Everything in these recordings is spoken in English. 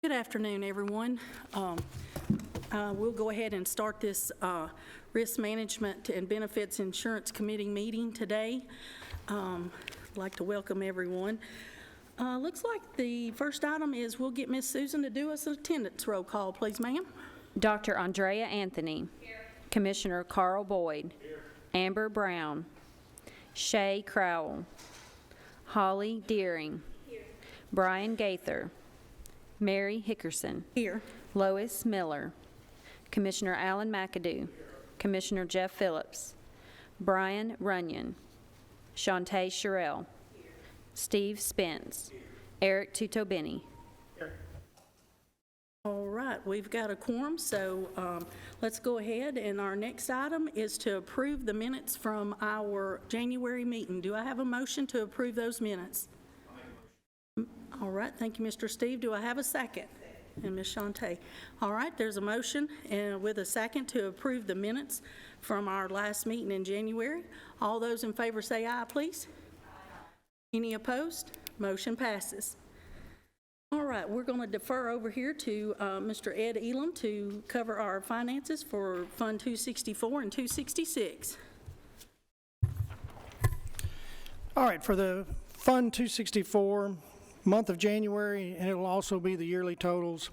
Good afternoon, everyone. We'll go ahead and start this Risk Management and Benefits Insurance Committee meeting today. I'd like to welcome everyone. Looks like the first item is we'll get Miss Susan to do us an attendance roll call, please, ma'am. Dr. Andrea Anthony. Here. Commissioner Carl Boyd. Here. Amber Brown. Shay Crowell. Holly Deering. Here. Brian Gaither. Mary Hickerson. Here. Lois Miller. Commissioner Alan McAdoo. Here. Commissioner Jeff Phillips. Brian Runyon. Shantae Sherrill. Here. Steve Spence. Here. Eric Tutobeni. Here. All right, we've got a quorum, so let's go ahead, and our next item is to approve the minutes from our January meeting. Do I have a motion to approve those minutes? All right, thank you, Mr. Steve. Do I have a second? And Ms. Shantae. All right, there's a motion and with a second to approve the minutes from our last meeting in January. All those in favor say aye, please. Aye. Any opposed? Motion passes. All right, we're going to defer over here to Mr. Ed Elam to cover our finances for Fund 264 and 266. All right, for the Fund 264, month of January, and it will also be the yearly totals.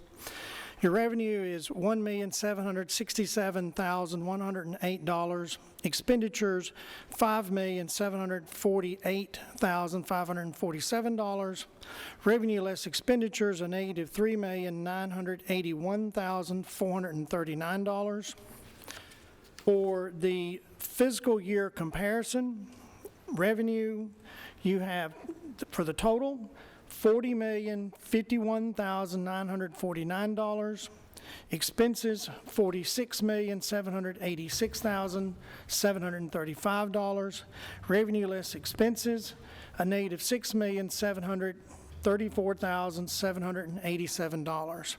Your revenue is $1,767,108. Expenditures, $5,748,547. Revenue less expenditures, a negative $3,981,439. For the fiscal year comparison, revenue you have for the total, $40,051,949. Expenses, $46,786,735. Revenue less expenses, a negative $6,734,787.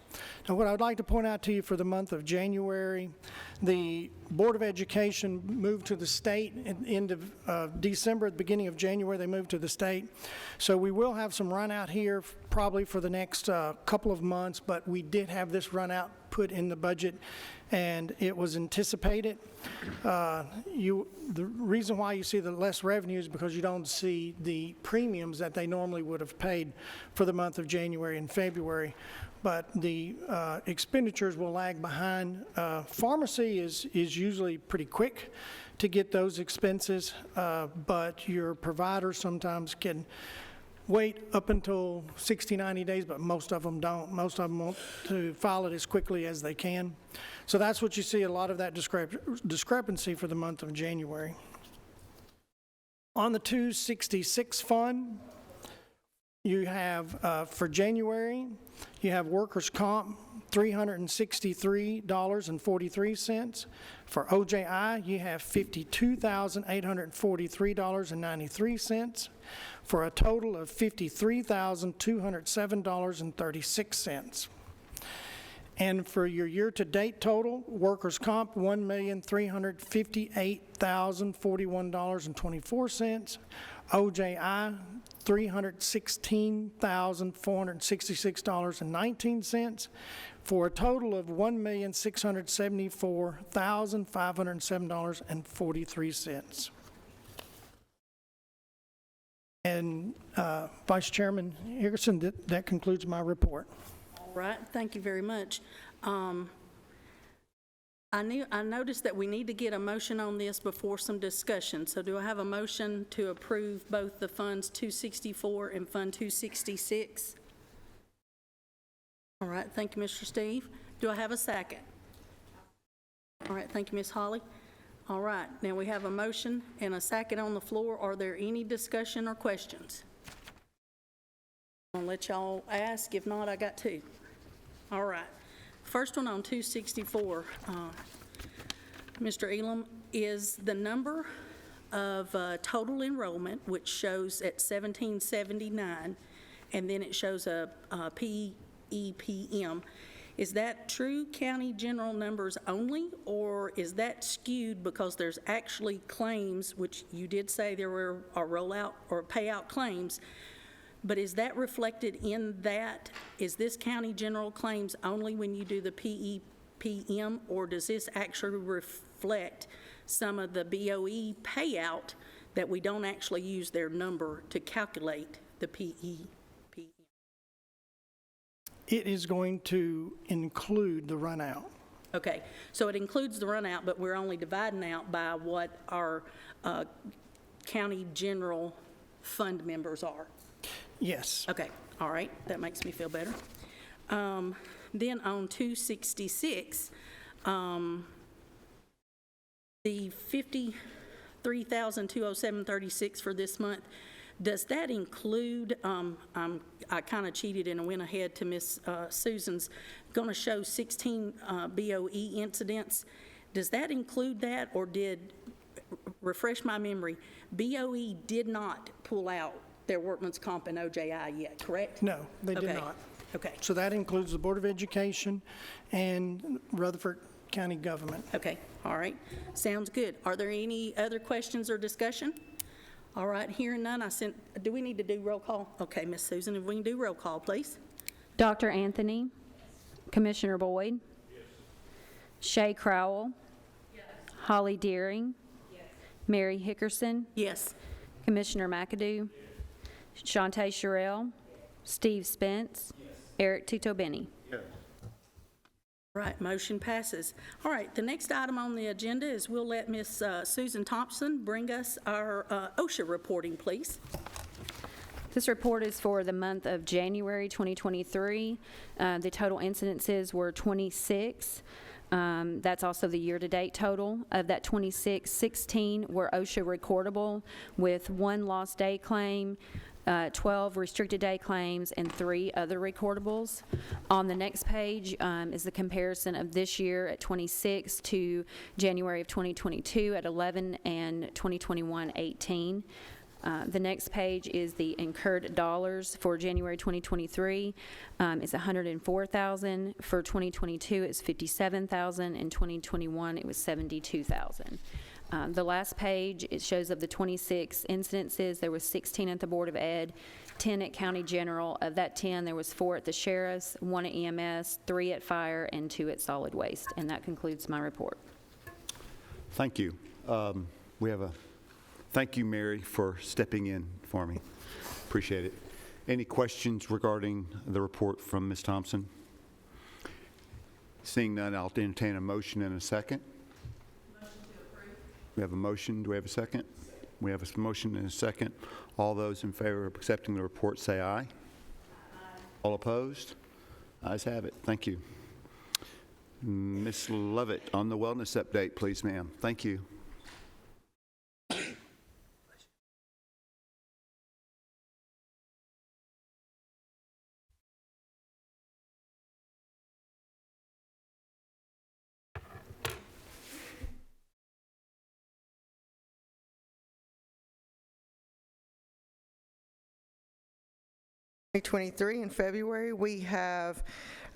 Now, what I'd like to point out to you for the month of January, the Board of Education moved to the state at the end of December. At the beginning of January, they moved to the state. So we will have some run out here probably for the next couple of months, but we did have this run out put in the budget, and it was anticipated. The reason why you see the less revenue is because you don't see the premiums that they normally would have paid for the month of January and February, but the expenditures will lag behind. Pharmacy is usually pretty quick to get those expenses, but your providers sometimes can wait up until 60, 90 days, but most of them don't. Most of them want to file it as quickly as they can. So that's what you see, a lot of that discrepancy for the month of January. On the 266 fund, you have, for January, you have workers' comp, $363.43. For OJI, you have $52,843.93. for a total of $53,207.36. And for your year-to-date total, workers' comp, $1,358,041.24. OJI, $316,466.19, for a total of $1,674,507.43. And Vice Chairman Hickerson, that concludes my report. All right, thank you very much. I noticed that we need to get a motion on this before some discussion. So do I have a motion to approve both the Funds 264 and Fund 266? All right, thank you, Mr. Steve. Do I have a second? All right, thank you, Ms. Holly. All right, now we have a motion and a second on the floor. Are there any discussion or questions? I'll let y'all ask. If not, I got two. All right. First one on 264, Mr. Elam, is the number of total enrollment, which shows at 1779, and then it shows a PEPM. Is that true county general numbers only, or is that skewed because there's actually claims, which you did say there were rollout or payout claims, But is that reflected in that? Is this county general claims only when you do the PEPM, or does this actually reflect some of the BOE payout that we don't actually use their number to calculate the PEPM? It is going to include the runout. Okay, so it includes the runout, but we're only dividing out by what our county general fund members are. Yes. Okay, all right, that makes me feel better. Then on 266, the $53,207.36 for this month, does that include, I kind of cheated and went ahead to Miss Susan's, going to show 16 BOE incidents. Does that include that, or refresh my memory, BOE did not pull out their workman's comp and OJI yet, correct? No, they did Okay. not. Okay, So that includes the Board of Education and Rutherford County government. okay, all right, sounds good. Are there any other questions or discussion? All right, hearing none, do we need to do roll call? Okay, Miss Susan, if we can do roll call, please. Dr. Anthony? Commissioner Boyd? Shay Crowell? Holly Deering? Mary Hickerson? Yes. Commissioner McAdoo? Shante Sherrill? Steve Spence? Eric Tito Benny? Right, motion passes. All right, the next item on the agenda is we'll let Miss Susan Thompson bring us our OSHA reporting, please. This report is for the month of January 2023. The total incidences were 26. That's also the year-to-date total. Of that 26, 16 were OSHA recordable with 1 lost day claim, 12 restricted day claims, and 3 other recordables. On the next page is the comparison of this year at 26 to January of 2022 at 11 and 2021 18. The next page is the incurred dollars for January 2023. It's $104,000. For 2022, it's $57,000. In 2021, it was $72,000. The last page, it shows of the 26 incidences, there was 16 at the Board of Ed, 10 at County General. Of that 10, there was 4 at the Sheriff's, 1 at EMS, 3 at Fire, and 2 at Solid Waste. And that concludes my report. Thank you. Thank you, Mary, for stepping in for me. Appreciate it. Any questions regarding the report from Ms. Thompson? Seeing none, I'll entertain a motion in a second. We have a motion. Do we have a second? We have a motion and a second. All those in favor of accepting the report say aye. Aye. All opposed? Ayes have it. Thank you. Ms. Lovett, on the wellness update, please, ma'am. Thank you. In February, we have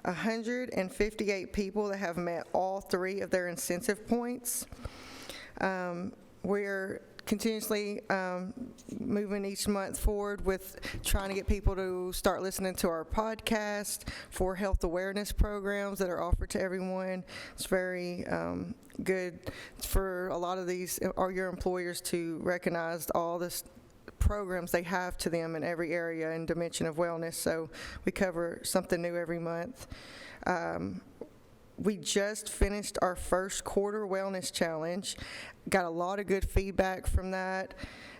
158 people that have met all 3 of their incentive points. We're continuously moving each month forward with trying to get people to start listening to our podcast for health awareness programs that are offered to everyone. It's very good for a lot of these, your employers, to recognize all this programs they have to them in every area and dimension of wellness. So we cover something new every month. We just finished our first quarter wellness challenge. Got a lot of good feedback from that,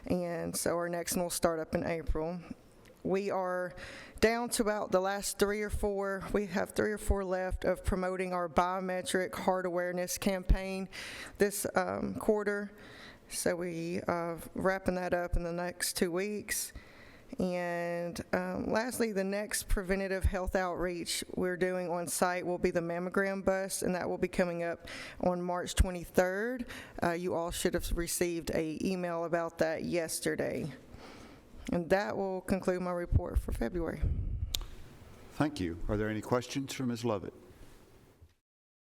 and so our next one will start up in April. We are down to about the last 3 or 4. We have 3 or 4 left of promoting our biometric heart awareness campaign this quarter. So we wrapping that up in the next 2 weeks. And lastly, the next preventative health outreach we're doing on site will be the mammogram bus, and that will be coming up on March 23rd. You all should have received an email about that yesterday. And that will conclude my report for February. Thank you. Are there any questions for Ms. Lovett?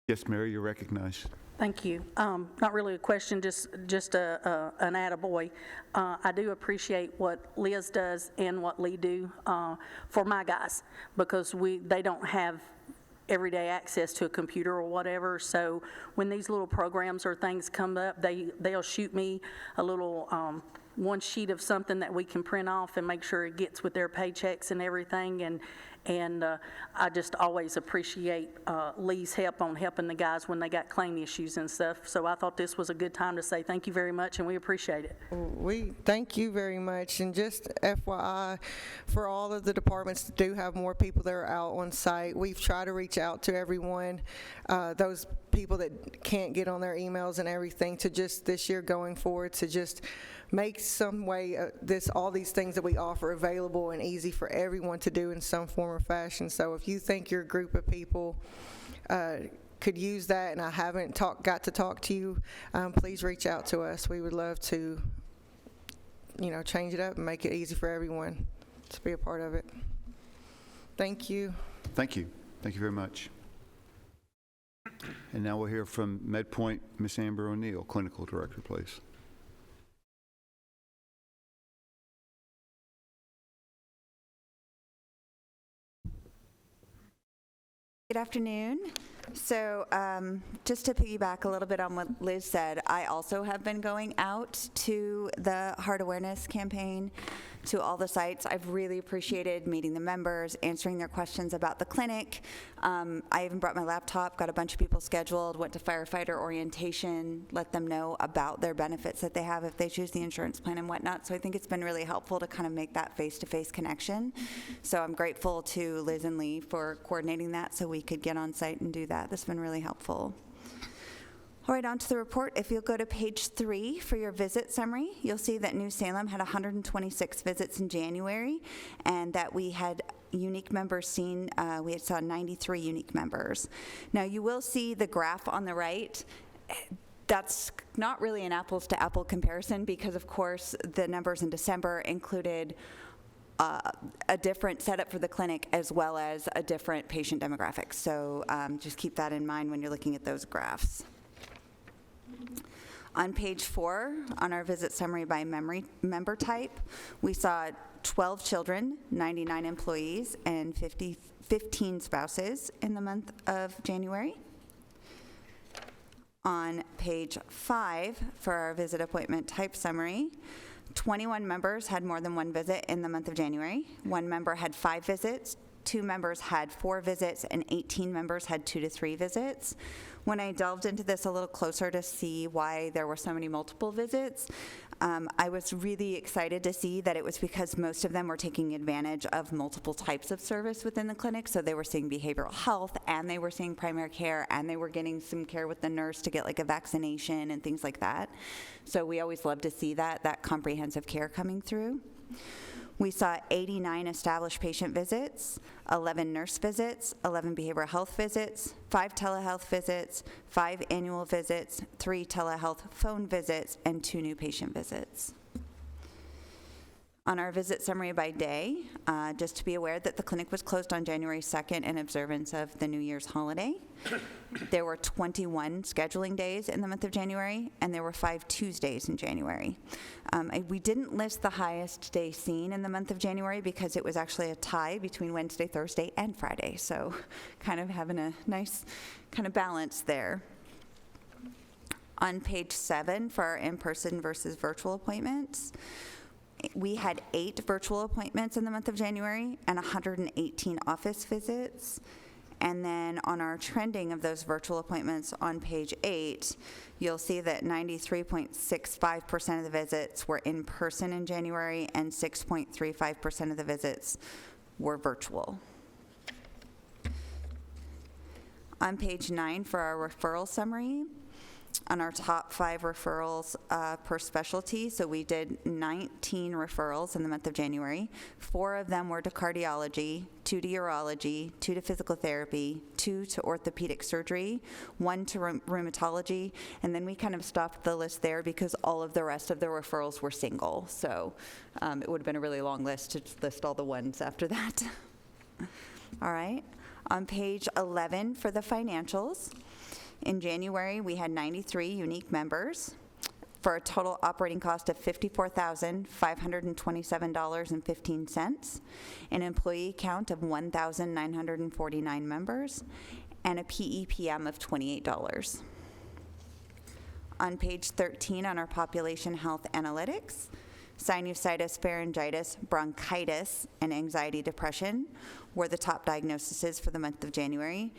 Yes, Mary, you're recognized. Thank you. Not really a question, just an attaboy. I do appreciate what Liz does and what Lee do for my guys, because they don't have everyday access to a computer or whatever. So when these little programs or things come up, they'll shoot me a little one sheet of something that we can print off and make sure it gets with their paychecks and everything. And I just always appreciate Lee's help on helping the guys when they got claim issues and stuff. So I thought this was a good time to say thank you very much, and we appreciate it. We thank you very much, and just FYI, for all of the departments that do have more people that are out on site, we've tried to reach out to everyone, those people that can't get on their emails and everything, to just this year going forward to just make some way all these things that we offer available and easy for everyone to do in some form or fashion. So if you think your group of people could use that and I haven't got to talk to you, please reach out to us. We would love to, change it up and make it easy for everyone to be a part of it. Thank you. Thank you. Thank you very much. And now we'll hear from MedPoint, Ms. Amber O'Neill, Clinical Director, please. Good afternoon. So just to piggyback a little bit on what Liz said, I also have been going out to the heart awareness campaign, to all the sites. I've really appreciated meeting the members, answering their questions about the clinic. I even brought my laptop, got a bunch of people scheduled, went to firefighter orientation, let them know about their benefits that they have if they choose the insurance plan and whatnot. So I think it's been really helpful to kind of make that face-to-face connection. So I'm grateful to Liz and Lee for coordinating that so we could get on site and do that. This has been really helpful. All right, on to the report. If you'll go to page 3 for your visit summary, you'll see that New Salem had 126 visits in January, and that we had unique members seen. We saw 93 unique members. Now, you will see the graph on the right. That's not really an apples-to-apple comparison because, of course, the numbers in December included a different setup for the clinic as well as a different patient demographic. So just keep that in mind when you're looking at those graphs. On page 4, on our visit summary by member type, we saw 12 children, 99 employees, and 15 spouses in the month of January. On page 5, for our visit appointment type summary, 21 members had more than one visit in the month of January. 1 member had 5 visits, 2 members had 4 visits, and 18 members had 2 to 3 visits. When I delved into this a little closer to see why there were so many multiple visits, I was really excited to see that it was because most of them were taking advantage of multiple types of service within the clinic. So they were seeing behavioral health, and they were seeing primary care, and they were getting some care with the nurse to get like a vaccination and things like that. So we always love to see that comprehensive care coming through. We saw 89 established patient visits, 11 nurse visits, 11 behavioral health visits, 5 telehealth visits, 5 annual visits, 3 telehealth phone visits, and 2 new patient visits. On our visit summary by day, just to be aware that the clinic was closed on January 2nd in observance of the New Year's holiday. There were 21 scheduling days in the month of January, and there were 5 Tuesdays in January. We didn't list the highest day seen in the month of January because it was actually a tie between Wednesday, Thursday, and Friday, so kind of having a nice kind of balance there. On page 7 for our in-person versus virtual appointments, we had 8 virtual appointments in the month of January and 118 office visits. And then on our trending of those virtual appointments on page 8, you'll see that 93.65% of the visits were in person in January and 6.35% of the visits were virtual. On page 9 for our referral summary, on our top 5 referrals per specialty, so we did 19 referrals in the month of January. 4 of them were to cardiology, 2 to urology, 2 to physical therapy, 2 to orthopedic surgery, 1 to rheumatology, and then we kind of stopped the list there because all of the rest of the referrals were single. So it would have been a really long list to list all the ones after that. All right. On page 11 for the financials, In January, we had 93 unique members for a total operating cost of $54,527.15, an employee count of 1,949 members, and a PEPM of $28. On page 13 on our population health analytics, sinusitis, pharyngitis, bronchitis, and anxiety depression were the top diagnoses for the month of January.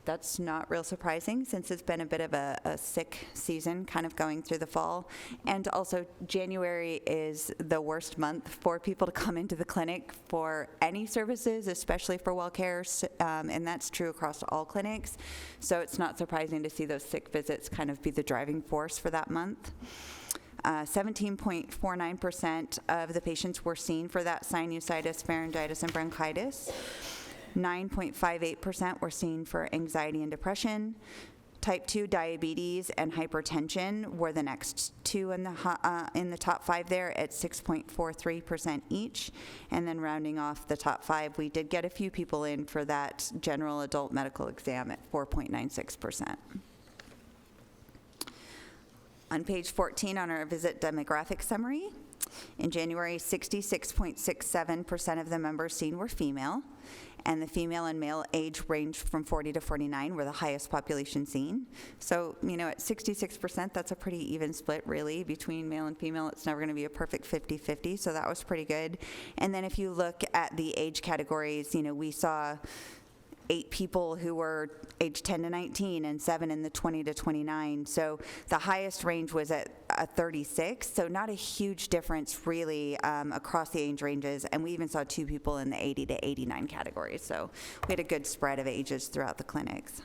That's not real surprising since it's been a bit of a sick season kind of going through the fall. And also January is the worst month for people to come into the clinic for any services, especially for well care, and that's true across all clinics. So it's not surprising to see those sick visits kind of be the driving force for that month. 17.49% of the patients were seen for that sinusitis, pharyngitis, and bronchitis. 9.58% were seen for anxiety and depression. Type 2 diabetes and hypertension were the next two in the top five there at 6.43% each. And then rounding off the top five, we did get a few people in for that general adult medical exam at 4.96%. On page 14 on our visit demographic summary, in January, 66.67% of the members seen were female, and the female and male age ranged from 40 to 49 were the highest population seen. So, at 66%, that's a pretty even split, really, between male and female. It's never going to be a perfect 50-50, so that was pretty good. And then if you look at the age categories, we saw 8 people who were age 10 to 19 and 7 in the 20 to 29. So the highest range was at 36. So not a huge difference really across the age ranges. And we even saw 2 people in the 80 to 89 categories. So we had a good spread of ages throughout the clinics.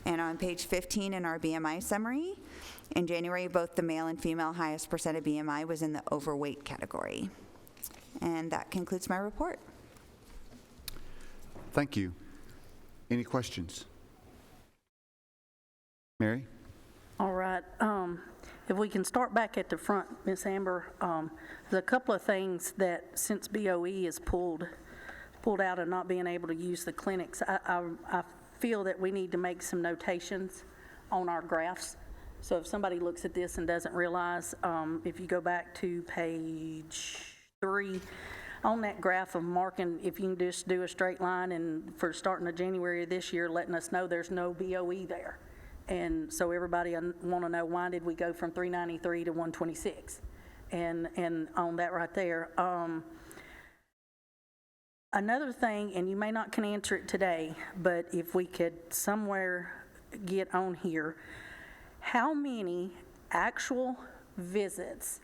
And on page 15 in our BMI summary, in January, both the male and female highest percent of BMI was in the overweight category. And that concludes my report. Thank you. Any questions? Mary? All right. If we can start back at the front, Ms. Amber, there's a couple of things that since BOE is pulled out of not being able to use the clinics, I feel that we need to make some notations on our graphs. So if somebody looks at this and doesn't realize, if you go back to page 3, on that graph of marking, if you can just do a straight line and for starting of January of this year, letting us know there's no BOE there. And so everybody want to know, why did we go from 393 to 126? And on that right there. Another thing, and you may not can answer it today, but if we could somewhere get on here, how many actual visits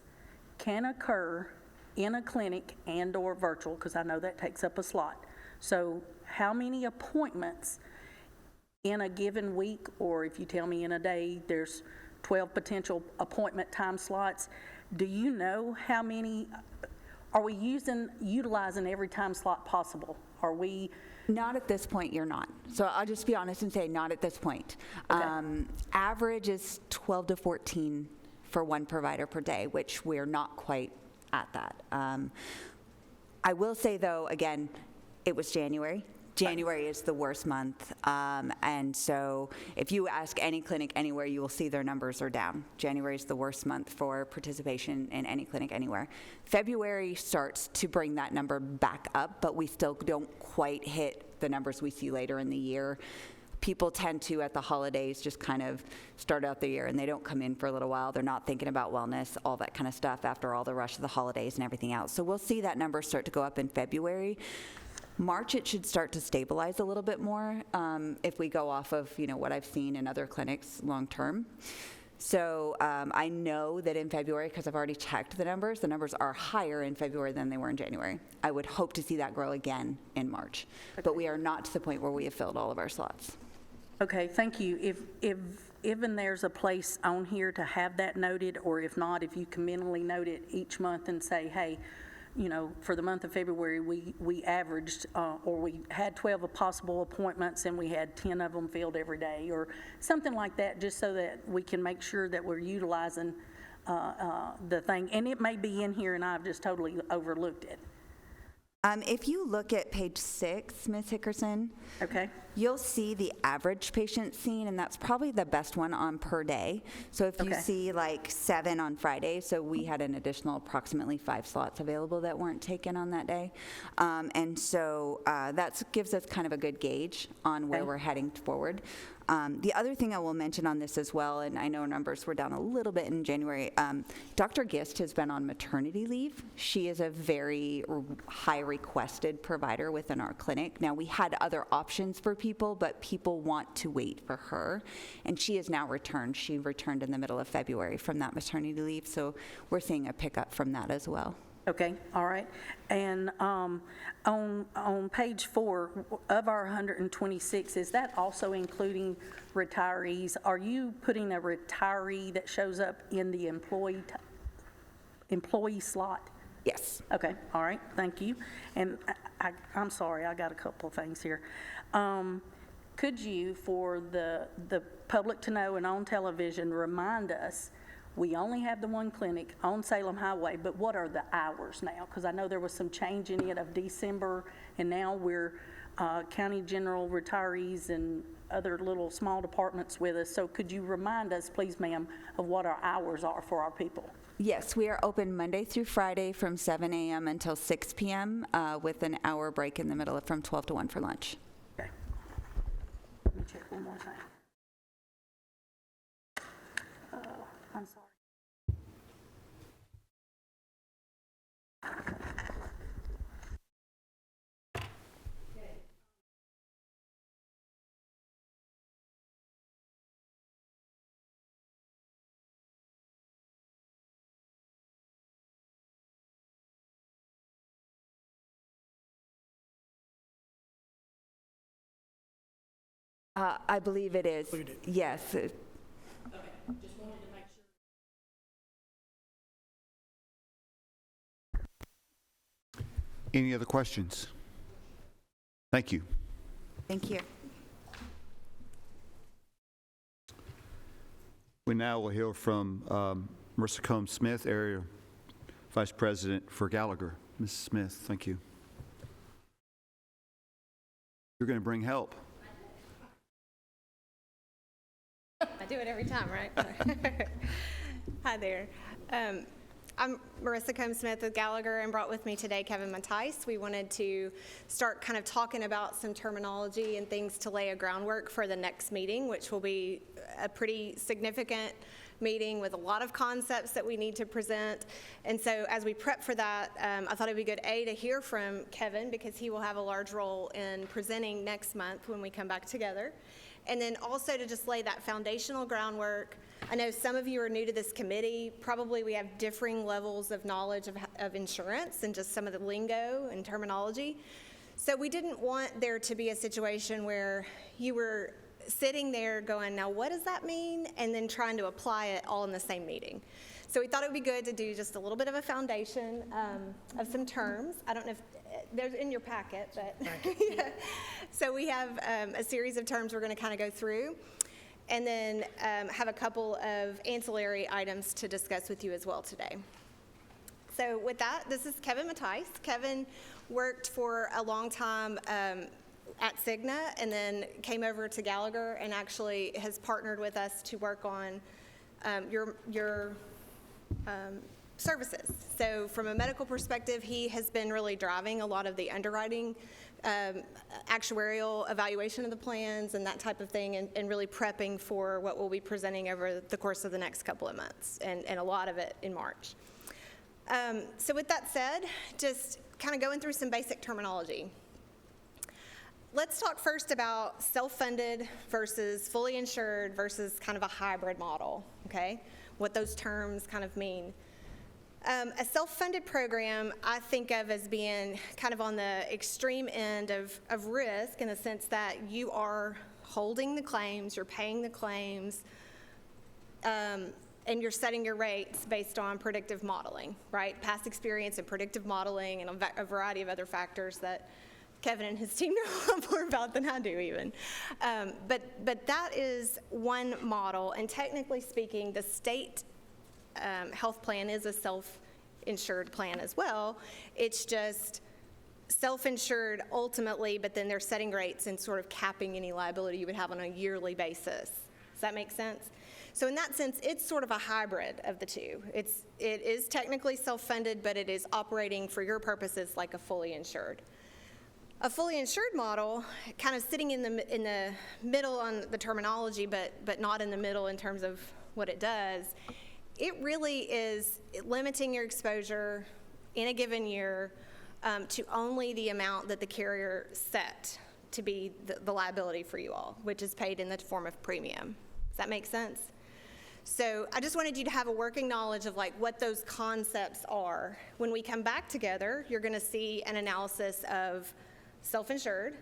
can occur in a clinic and or virtual, because I know that takes up a slot. So how many appointments in a given week, or if you tell me in a day there's 12 potential appointment time slots, do you know how many, are we utilizing every time slot possible? Are we? Not at this point, you're not. So I'll just be honest and say not at this point. Okay. Average is 12 to 14 for one provider per day, which we're not quite at that. I will say, though, again, it was January. January is the worst month, and so if you ask any clinic anywhere, you will see their numbers are down. January is the worst month for participation in any clinic anywhere. February starts to bring that number back up, but we still don't quite hit the numbers we see later in the year. People tend to, at the holidays, just kind of start out the year, and they don't come in for a little while. They're not thinking about wellness, all that kind of stuff after all the rush of the holidays and everything else. So we'll see that number start to go up in February. March, it should start to stabilize a little bit more if we go off of what I've seen in other clinics long term. So I know that in February, because I've already checked the numbers are higher in February than they were in January. I would hope to see that grow again in March. Okay. But we are not to the point where we have filled all of our slots. Okay, thank you. If even there's a place on here to have that noted, or if not, if you can mentally note it each month and say, hey, for the month of February, we averaged, or we had 12 possible appointments and we had 10 of them filled every day, or something like that, just so that we can make sure that we're utilizing the thing. And it may be in here and I've just totally overlooked it. If you look at page 6, Ms. Hickerson, Okay? you'll see the average patient seen, and that's probably the best one on per day. So if you Okay. see like 7 on Friday, so we had an additional approximately 5 slots available that weren't taken on that day. And so that gives us kind of a good gauge on where Okay. we're heading forward. The other thing I will mention on this as well, and I know numbers were down a little bit in January, Dr. Gist has been on maternity leave. She is a very high requested provider within our clinic. Now, we had other options for people, but people want to wait for her, and she has now returned. She returned in the middle of February from that maternity leave, so we're seeing a pickup from that as well. Okay, all right. And on page 4, of our 126, is that also including retirees? Are you putting a retiree that shows up in the employee slot? Yes. Okay, all right, thank you. And I'm sorry, I got a couple of things here. Could you, for the public to know and on television, remind us, we only have the one clinic on Salem Highway, but what are the hours now? Because I know there was some change in it of December, and now we're county general retirees and other little small departments with us. So could you remind us, please, ma'am, of what our hours are for our people? Yes, we are open Monday through Friday from 7 a.m. until 6 p.m. With an hour break in the middle from 12 to 1 for lunch. Okay. Let me check one more thing. I'm sorry. I believe it is. Yes. Just wanted to make sure. Any other questions? Thank you. Thank you. We now will hear from Marissa Combs-Smith, Area Vice President for Gallagher. Mrs. Smith, thank you. You're going to bring help. I do it every time, right? Hi there. I'm Marissa Combs-Smith with Gallagher, and brought with me today Kevin Mattice. We wanted to start kind of talking about some terminology and things to lay a groundwork for the next meeting, which will be a pretty significant meeting with a lot of concepts that we need to present. And so as we prep for that, I thought it'd be good, to hear from Kevin, because he will have a large role in presenting next month when we come back together. And then also to just lay that foundational groundwork. I know some of you are new to this committee. Probably we have differing levels of knowledge of insurance and just some of the lingo and terminology. So we didn't want there to be a situation where you were sitting there going, now what does that mean? And then trying to apply it all in the same meeting. So we thought it would be good to do just a little bit of a foundation of some terms. I don't know if they're in your packet, but yeah. So we have a series of terms we're going to kind of go through, and then have a couple of ancillary items to discuss with you as well today. So with that, this is Kevin Mattice. Kevin worked for a long time at Cigna, and then came over to Gallagher and actually has partnered with us to work on your services. So from a medical perspective, he has been really driving a lot of the underwriting, actuarial evaluation of the plans and that type of thing, and really prepping for what we'll be presenting over the course of the next couple of months, and a lot of it in March. So with that said, just kind of going through some basic terminology. Let's talk first about self-funded versus fully insured versus kind of a hybrid model, okay? What those terms kind of mean. A self-funded program I think of as being kind of on the extreme end of risk, in the sense that you are holding the claims, you're paying the claims, and you're setting your rates based on predictive modeling, right? Past experience and predictive modeling and a variety of other factors that Kevin and his team know a lot more about than I do even. But that is one model, and technically speaking, the state health plan is a self-insured plan as well. It's just self-insured ultimately, but then they're setting rates and sort of capping any liability you would have on a yearly basis. Does that make sense? So in that sense, it's sort of a hybrid of the two. It is technically self-funded, but it is operating for your purposes like a fully insured. A fully insured model, kind of sitting in the middle on the terminology, but not in the middle in terms of what it does, it really is limiting your exposure in a given year to only the amount that the carrier set to be the liability for you all, which is paid in the form of premium. Does that make sense? So I just wanted you to have a working knowledge of like what those concepts are. When we come back together, you're going to see an analysis of self-insured,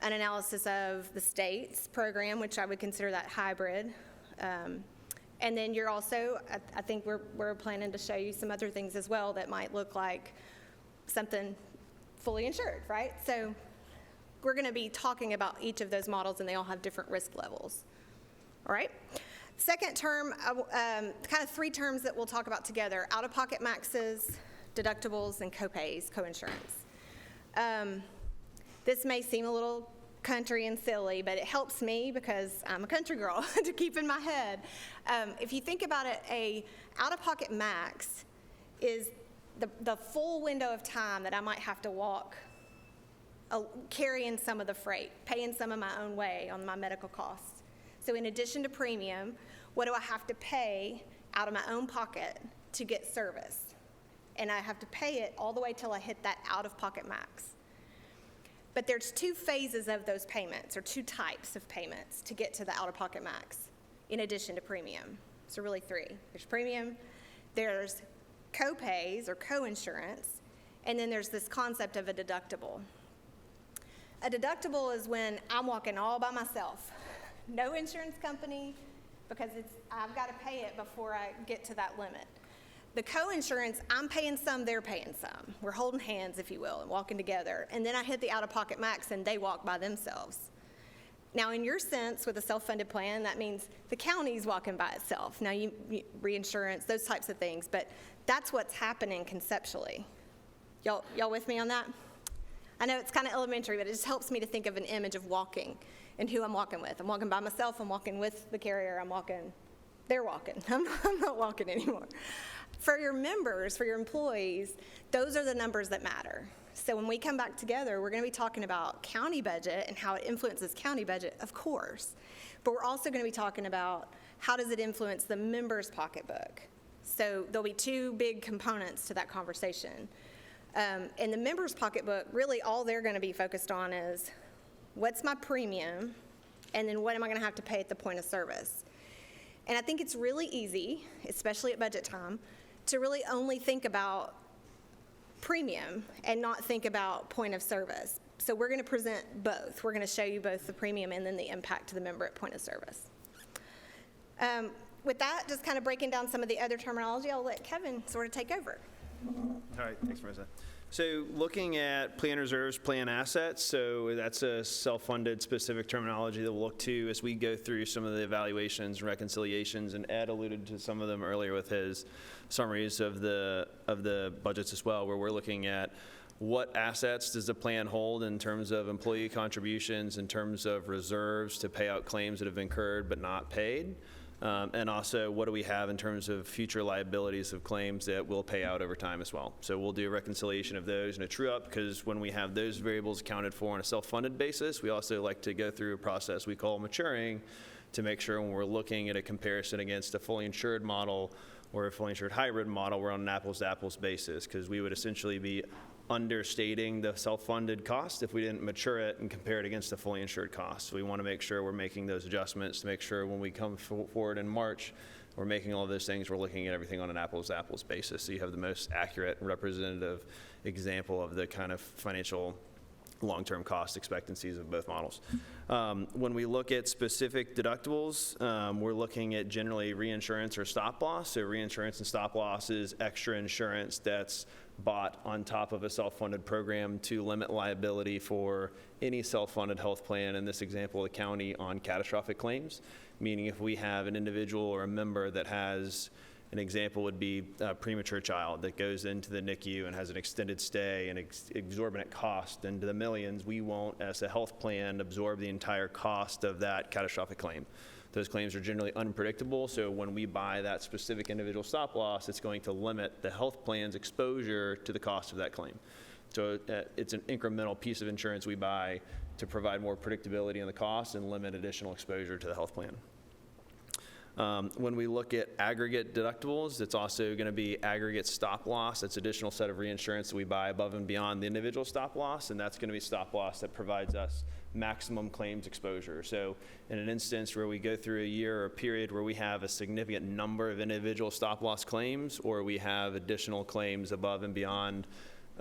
an analysis of the state's program, which I would consider that hybrid. And then you're also, I think we're planning to show you some other things as well that might look like something fully insured, right? So we're going to be talking about each of those models, and they all have different risk levels. All right? Second term, kind of three terms that we'll talk about together: out-of-pocket maxes, deductibles, and copays, coinsurance. This may seem a little country and silly, but it helps me because I'm a country girl to keep in my head. If you think about it, a out-of-pocket max is the full window of time that I might have to walk, carrying some of the freight, paying some of my own way on my medical costs. So in addition to premium, what do I have to pay out of my own pocket to get service? And I have to pay it all the way till I hit that out-of-pocket max. But there's two phases of those payments, or two types of payments to get to the out-of-pocket max, in addition to premium. So really three. There's premium, there's copays or coinsurance, and then there's this concept of a deductible. A deductible is when I'm walking all by myself. No insurance company, because I've got to pay it before I get to that limit. The coinsurance, I'm paying some, they're paying some. We're holding hands, if you will, and walking together. And then I hit the out-of-pocket max, and they walk by themselves. Now, in your sense, with a self-funded plan, that means the county's walking by itself. Now, you reinsurance, those types of things, but that's what's happening conceptually. Y'all with me on that? I know it's kind of elementary, but it just helps me to think of an image of walking and who I'm walking with. I'm walking by myself, I'm walking with the carrier, they're walking. I'm not walking anymore. For your members, for your employees, those are the numbers that matter. So when we come back together, we're going to be talking about county budget and how it influences county budget, of course. But we're also going to be talking about how does it influence the member's pocketbook. So there'll be two big components to that conversation. In the member's pocketbook, really all they're going to be focused on is what's my premium, and then what am I going to have to pay at the point of service. And I think it's really easy, especially at budget time, to really only think about premium and not think about point of service. So we're going to present both. We're going to show you both the premium and then the impact to the member at point of service. With that, just kind of breaking down some of the other terminology, I'll let Kevin sort of take over. All right, thanks, Marissa. So looking at plan reserves, plan assets, so that's a self-funded specific terminology that we'll look to as we go through some of the evaluations and reconciliations, and Ed alluded to some of them earlier with his summaries of the budgets as well, where we're looking at what assets does the plan hold in terms of employee contributions, in terms of reserves to pay out claims that have incurred but not paid. And also, what do we have in terms of future liabilities of claims that will pay out over time as well? So we'll do a reconciliation of those and a true-up, because when we have those variables accounted for on a self-funded basis, we also like to go through a process we call maturing to make sure when we're looking at a comparison against a fully insured model or a fully insured hybrid model, we're on an apples-to-apples basis, because we would essentially be understating the self-funded cost if we didn't mature it and compare it against the fully insured cost. So we want to make sure we're making those adjustments to make sure when we come forward in March, we're making all those things, we're looking at everything on an apples-to-apples basis, so you have the most accurate and representative example of the kind of financial long-term cost expectancies of both models. When we look at specific deductibles, we're looking at generally reinsurance or stop loss. So reinsurance and stop loss is extra insurance that's bought on top of a self-funded program to limit liability for any self-funded health plan, in this example, the county, on catastrophic claims. Meaning if we have an individual or a member that has An example would be a premature child that goes into the NICU and has an extended stay and exorbitant cost into the millions. We won't, as a health plan, absorb the entire cost of that catastrophic claim. Those claims are generally unpredictable, so when we buy that specific individual stop loss, it's going to limit the health plan's exposure to the cost of that claim. So it's an incremental piece of insurance we buy to provide more predictability in the cost and limit additional exposure to the health plan. When we look at aggregate deductibles, it's also going to be aggregate stop loss. It's additional set of reinsurance that we buy above and beyond the individual stop loss, and that's going to be stop loss that provides us maximum claims exposure. So in an instance where we go through a year or a period where we have a significant number of individual stop loss claims, or we have additional claims above and beyond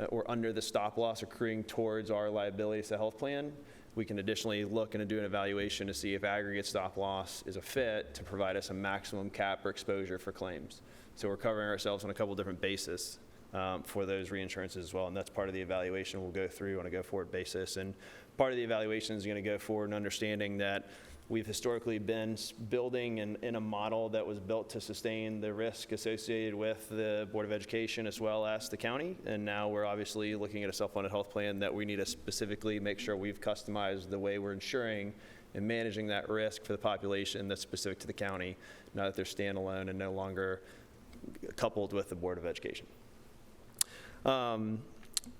or under the stop loss accruing towards our liability as a health plan, we can additionally look and do an evaluation to see if aggregate stop loss is a fit to provide us a maximum cap or exposure for claims. So we're covering ourselves on a couple different bases for those reinsurances as well, and that's part of the evaluation we'll go through on a go-forward basis. And part of the evaluation is going to go forward and understanding that we've historically been building in a model that was built to sustain the risk associated with the Board of Education as well as the county. And now we're obviously looking at a self-funded health plan that we need to specifically make sure we've customized the way we're insuring and managing that risk for the population that's specific to the county, now that they're standalone and no longer coupled with the Board of Education.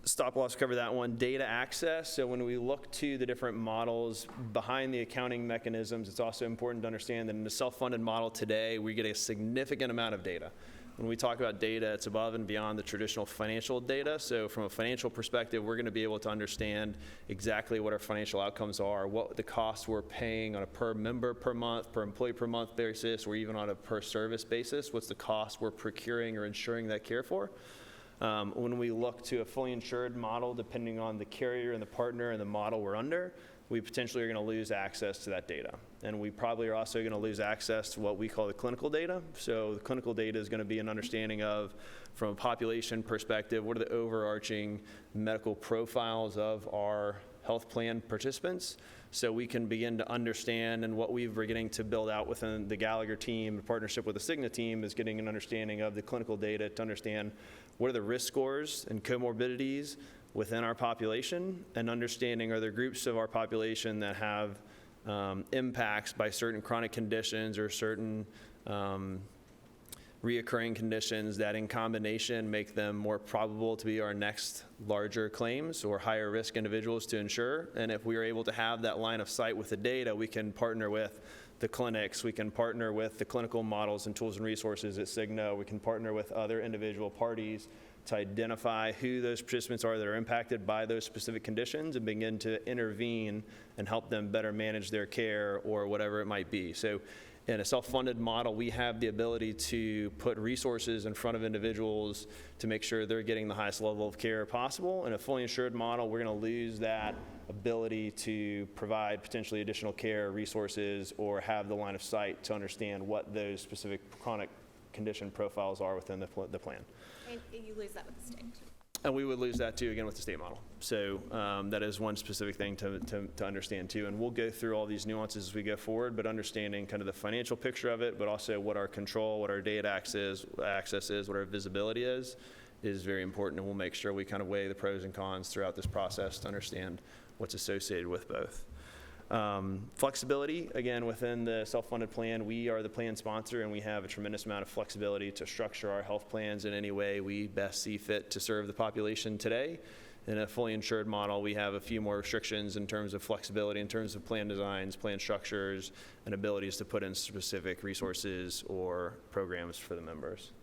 Stop loss, cover that one. Data access. So when we look to the different models behind the accounting mechanisms, it's also important to understand that in the self-funded model today, we get a significant amount of data. When we talk about data, it's above and beyond the traditional financial data. So from a financial perspective, we're going to be able to understand exactly what our financial outcomes are, what the costs we're paying on a per member per month, per employee per month basis, or even on a per service basis. What's the cost we're procuring or insuring that care for? When we look to a fully insured model, depending on the carrier and the partner and the model we're under, we potentially are going to lose access to that data. And we probably are also going to lose access to what we call the clinical data. So the clinical data is going to be an understanding of, from a population perspective, what are the overarching medical profiles of our health plan participants, so we can begin to understand, and what we're beginning to build out within the Gallagher team, in partnership with the Cigna team, is getting an understanding of the clinical data to understand what are the risk scores and comorbidities within our population, and understanding are there groups of our population that have impacts by certain chronic conditions or certain reoccurring conditions that in combination make them more probable to be our next larger claims or higher risk individuals to insure. And if we are able to have that line of sight with the data, we can partner with the clinics, we can partner with the clinical models and tools and resources at Cigna, we can partner with other individual parties to identify who those participants are that are impacted by those specific conditions and begin to intervene and help them better manage their care or whatever it might be. So in a self-funded model, we have the ability to put resources in front of individuals to make sure they're getting the highest level of care possible. In a fully insured model, we're going to lose that ability to provide potentially additional care resources or have the line of sight to understand what those specific chronic condition profiles are within the plan. And you lose that with the state. And we would lose that too, again, with the state model. So that is one specific thing to understand too. And we'll go through all these nuances as we go forward, but understanding kind of the financial picture of it, but also what our control, what our data access is, what our visibility is very important. And we'll make sure we kind of weigh the pros and cons throughout this process to understand what's associated with both. Flexibility, again, within the self-funded plan, we are the plan sponsor, and we have a tremendous amount of flexibility to structure our health plans in any way we best see fit to serve the population today. In a fully insured model, we have a few more restrictions in terms of flexibility, in terms of plan designs, plan structures, and abilities to put in specific resources or programs for the members.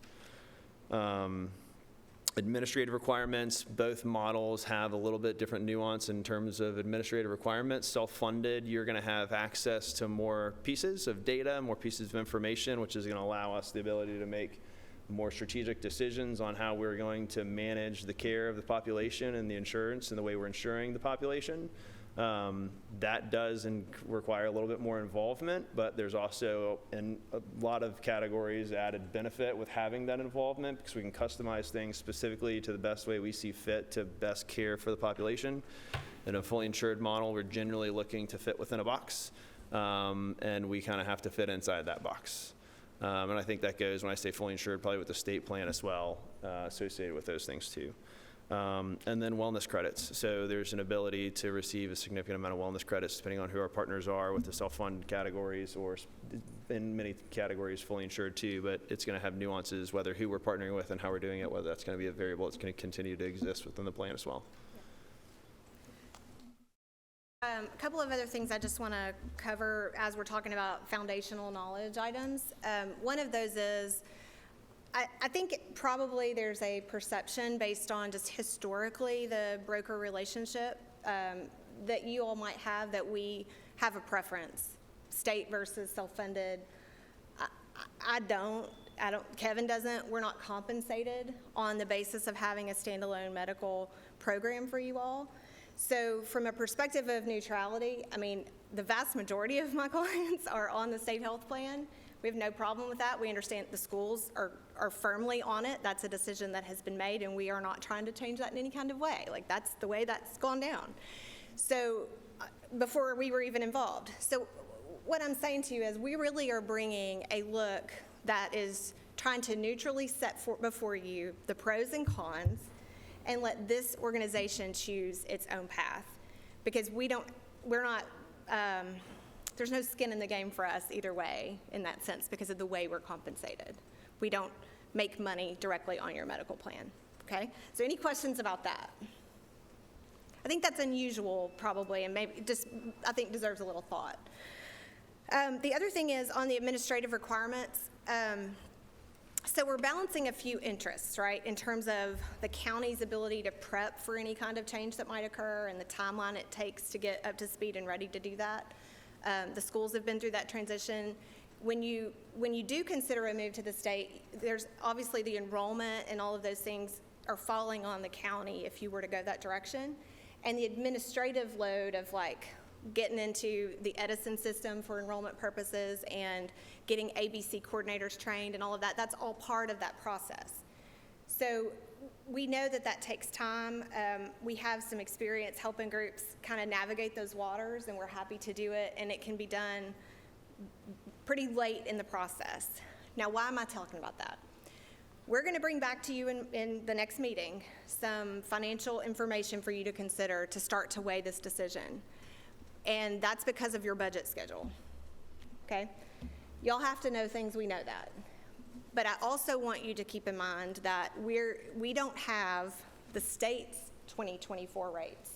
Administrative requirements, both models have a little bit different nuance in terms of administrative requirements. Self-funded, you're going to have access to more pieces of data, more pieces of information, which is going to allow us the ability to make more strategic decisions on how we're going to manage the care of the population and the insurance and the way we're insuring the population. That does require a little bit more involvement, but there's also in a lot of categories added benefit with having that involvement, because we can customize things specifically to the best way we see fit to best care for the population. In a fully insured model, we're generally looking to fit within a box, and we kind of have to fit inside that box. And I think that goes, when I say fully insured, probably with the state plan as well, associated with those things too. And then wellness credits. So there's an ability to receive a significant amount of wellness credits depending on who our partners are with the self-fund categories, or in many categories fully insured too, but it's going to have nuances whether who we're partnering with and how we're doing it, whether that's going to be a variable that's going to continue to exist within the plan as well. A couple of other things I just want to cover as we're talking about foundational knowledge items. One of those is, I think probably there's a perception based on just historically the broker relationship that you all might have, that we have a preference, state versus self-funded. I don't, Kevin doesn't. We're not compensated on the basis of having a standalone medical program for you all. So from a perspective of neutrality, I mean, the vast majority of my clients are on the state health plan. We have no problem with that. We understand the schools are firmly on it. That's a decision that has been made, and we are not trying to change that in any kind of way. Like, that's the way that's gone down. So before we were even involved. So what I'm saying to you is we really are bringing a look that is trying to neutrally set before you the pros and cons, and let this organization choose its own path. Because there's no skin in the game for us either way in that sense because of the way we're compensated. We don't make money directly on your medical plan, okay? So any questions about that? I think that's unusual probably, and maybe just, I think deserves a little thought. The other thing is on the administrative requirements, so we're balancing a few interests, right, in terms of the county's ability to prep for any kind of change that might occur and the timeline it takes to get up to speed and ready to do that. The schools have been through that transition. When you do consider a move to the state, there's obviously the enrollment and all of those things are falling on the county if you were to go that direction. And the administrative load of like getting into the Edison system for enrollment purposes and getting ABC coordinators trained and all of that, that's all part of that process. So we know that that takes time. We have some experience helping groups kind of navigate those waters, and we're happy to do it, and it can be done pretty late in the process. Now, why am I talking about that? We're going to bring back to you in the next meeting some financial information for you to consider to start to weigh this decision. And that's because of your budget schedule, okay? Y'all have to know things, we know that. But I also want you to keep in mind that we don't have the state's 2024 rates.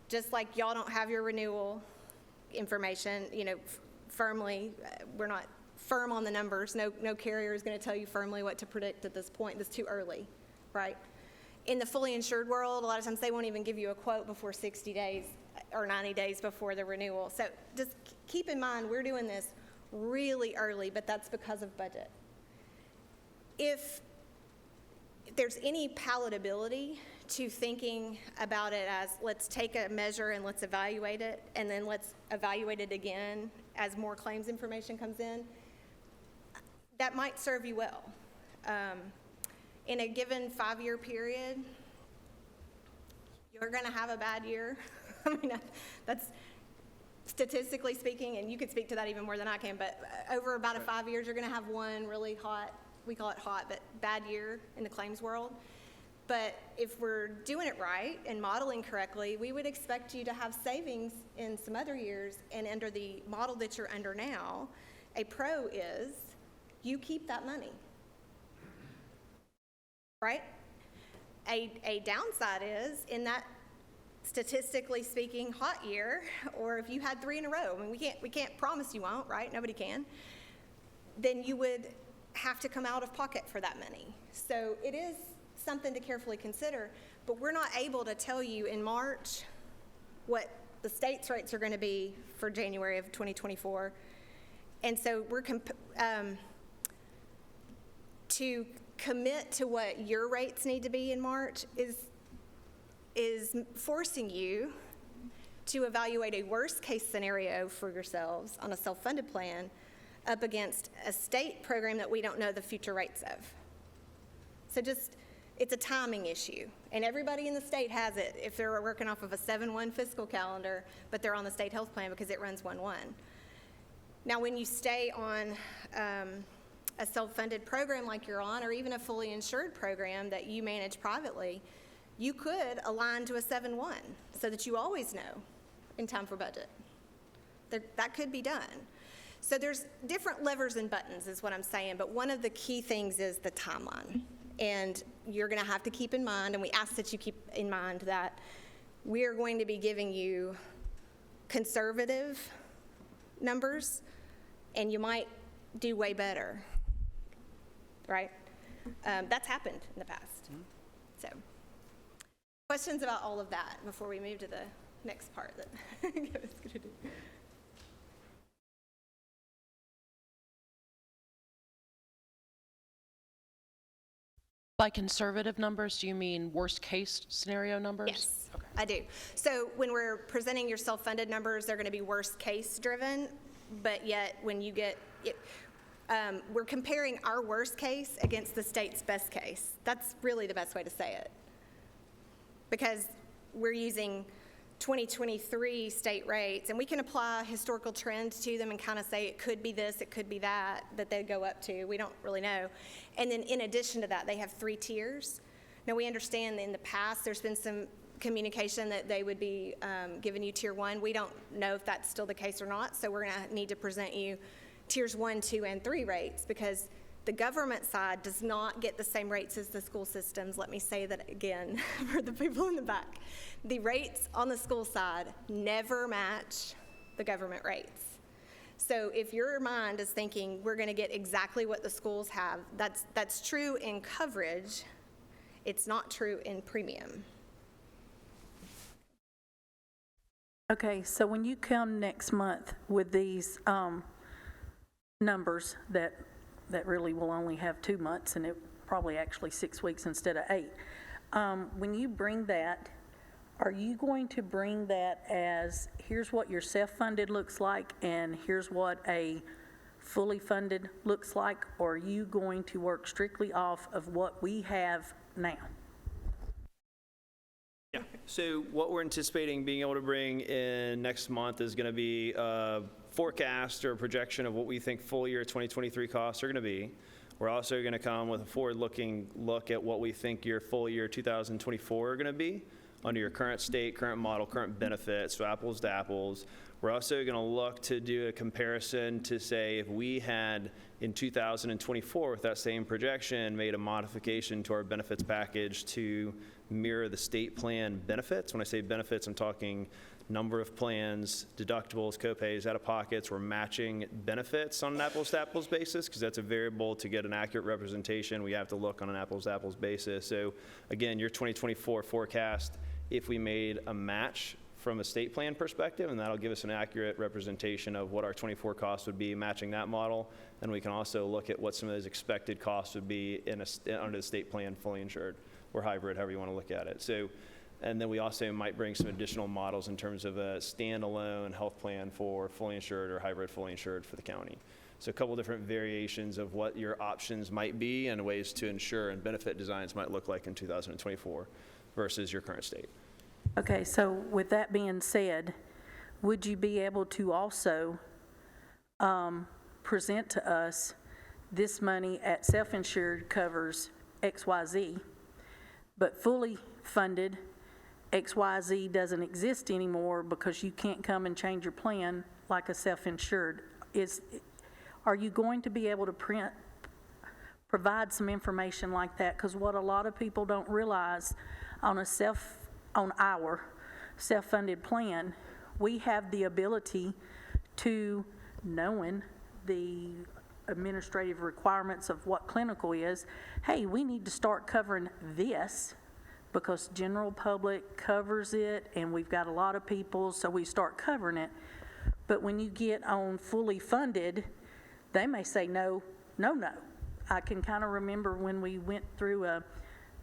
Just like y'all don't have your renewal information, firmly, we're not firm on the numbers. No carrier is going to tell you firmly what to predict at this point. It's too early, right? In the fully insured world, a lot of times they won't even give you a quote before 60 days or 90 days before the renewal. So just keep in mind, we're doing this really early, but that's because of budget. If there's any palatability to thinking about it as let's take a measure and let's evaluate it, and then let's evaluate it again as more claims information comes in, that might serve you well. In a given 5-year period, you're going to have a bad year. I mean, that's statistically speaking, and you could speak to that even more than I can, but over about a 5 years, you're going to have one really hot, we call it hot, but bad year in the claims world. But if we're doing it right and modeling correctly, we would expect you to have savings in some other years, and under the model that you're under now, a pro is you keep that money, right? A downside is in that statistically speaking hot year, or if you had 3 in a row, I mean, we can't promise you won't, right? Nobody can. Then you would have to come out of pocket for that money. So it is something to carefully consider, but we're not able to tell you in March what the state's rates are going to be for January of 2024. And so we're to commit to what your rates need to be in March is forcing you to evaluate a worst case scenario for yourselves on a self-funded plan up against a state program that we don't know the future rates of. So it's a timing issue. And everybody in the state has it if they're working off of a 7-1 fiscal calendar, but they're on the state health plan because it runs 1-1. Now, when you stay on a self-funded program like you're on, or even a fully insured program that you manage privately, you could align to a 7-1 so that you always know in time for budget. That could be done. So there's different levers and buttons is what I'm saying, but one of the key things is the timeline. And you're going to have to keep in mind, and we ask that you keep in mind that we are going to be giving you conservative numbers, and you might do way better, right? That's happened in the past. So, questions about all of that before we move to the next part that Kevin's going to do? By conservative numbers, do you mean worst-case scenario numbers? Yes, I do. So when we're presenting your self-funded numbers, they're going to be worst-case driven, but yet when you get, we're comparing our worst case against the state's best case. That's really the best way to say it. Because we're using 2023 state rates, and we can apply historical trends to them and kind of say it could be this, it could be that they go up to. We don't really know. And then in addition to that, they have 3 tiers. Now, we understand that in the past there's been some communication that they would be giving you tier 1. We don't know if that's still the case or not, so we're going to need to present you tiers 1, 2, and 3 rates, because the government side does not get the same rates as the school systems. Let me say that again for the people in the back. The rates on the school side never match the government rates. So if your mind is thinking we're going to get exactly what the schools have, that's true in coverage. It's not true in premium. Okay, so when you come next month with these numbers that really will only have 2 months, and it probably actually 6 weeks instead of 8. When you bring that, are you going to bring that as, here's what your self-funded looks like, and here's what a fully funded looks like, or are you going to work strictly off of what we have now? Yeah, so what we're anticipating being able to bring in next month is going to be a forecast or a projection of what we think full year 2023 costs are going to be. We're also going to come with a forward-looking look at what we think your full year 2024 are going to be under your current state, current model, current benefits, so apples to apples. We're also going to look to do a comparison to say if we had in 2024 with that same projection made a modification to our benefits package to mirror the state plan benefits. When I say benefits, I'm talking number of plans, deductibles, copays, out-of-pockets. We're matching benefits on an apples-to-apples basis because that's a variable to get an accurate representation. We have to look on an apples-to-apples basis. So again, your 2024 forecast, if we made a match from a state plan perspective, and that'll give us an accurate representation of what our 24 costs would be matching that model. And we can also look at what some of those expected costs would be under the state plan fully insured or hybrid, however you want to look at it. So, and then we also might bring some additional models in terms of a standalone health plan for fully insured or hybrid fully insured for the county. So a couple different variations of what your options might be and ways to insure and benefit designs might look like in 2024 versus your current state. Okay, so with that being said, would you be able to also present to us this money at self-insured covers XYZ, but fully funded XYZ doesn't exist anymore because you can't come and change your plan like a self-insured? Are you going to be able to provide some information like that? Because what a lot of people don't realize on our self-funded plan, we have the ability to, knowing the administrative requirements of what clinical is, hey, we need to start covering this because general public covers it and we've got a lot of people, so we start covering it. But when you get on fully funded, they may say no, no, no. I can kind of remember when we went through a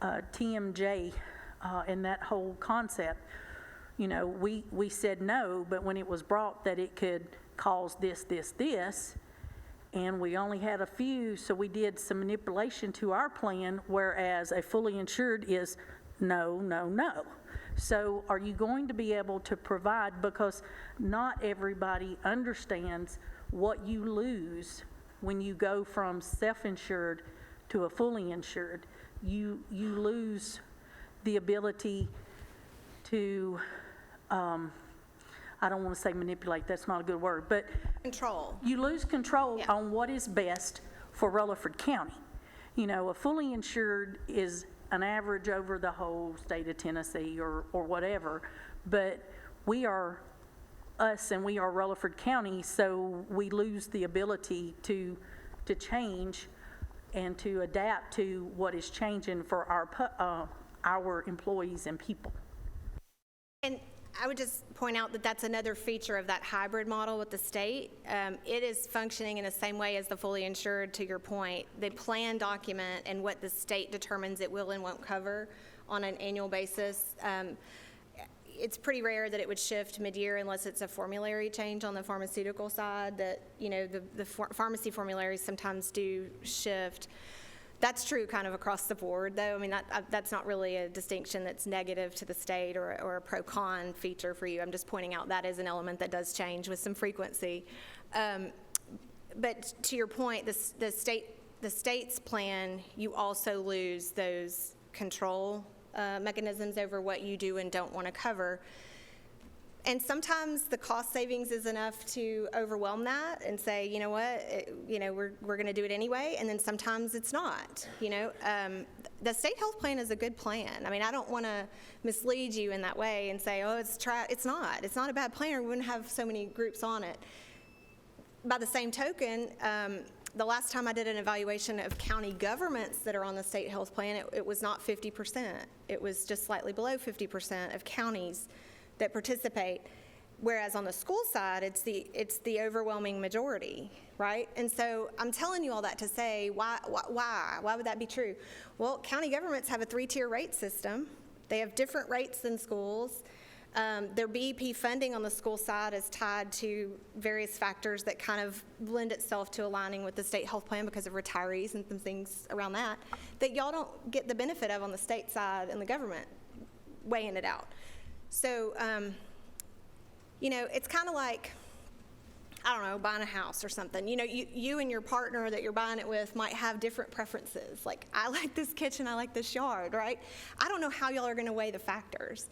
TMJ and that whole concept, you know, we said no, but when it was brought that it could cause this, this, this, and we only had a few, so we did some manipulation to our plan, whereas a fully insured is no, no, no. So are you going to be able to provide, because not everybody understands what you lose when you go from self-insured to a fully insured. You lose the ability to, I don't want to say manipulate, that's not a good word, but Control. you lose control Yeah. on what is best for Rutherford County. You know, a fully insured is an average over the whole state of Tennessee or whatever, but we are us and we are Rutherford County, so we lose the ability to change and to adapt to what is changing for our employees and people. And I would just point out that that's another feature of that hybrid model with the state. It is functioning in the same way as the fully insured, to your point. The plan document and what the state determines it will and won't cover on an annual basis, it's pretty rare that it would shift mid-year unless it's a formulary change on the pharmaceutical side that, you know, the pharmacy formularies sometimes do shift. That's true kind of across the board, though. I mean, that's not really a distinction that's negative to the state or a pro-con feature for you. I'm just pointing out that is an element that does change with some frequency. But to your point, the state's plan, you also lose those control mechanisms over what you do and don't want to cover. And sometimes the cost savings is enough to overwhelm that and say, you know what, we're going to do it anyway. And then sometimes it's not. You know, the state health plan is a good plan. I mean, I don't want to mislead you in that way and say, oh, it's not. It's not a bad plan, or we wouldn't have so many groups on it. By the same token, the last time I did an evaluation of county governments that are on the state health plan, it was not 50%. It was just slightly below 50% of counties that participate, whereas on the school side, it's the overwhelming majority, right? And so I'm telling you all that to say, why would that be true? Well, county governments have a 3-tier rate system. They have different rates than schools. Their BEP funding on the school side is tied to various factors that kind of lend itself to aligning with the state health plan because of retirees and some things around that y'all don't get the benefit of on the state side and the government weighing it out. So, you know, it's kind of like, I don't know, buying a house or something. You know, you and your partner that you're buying it with might have different preferences. Like, I like this kitchen, I like this yard, right? I don't know how y'all are going to weigh the factors.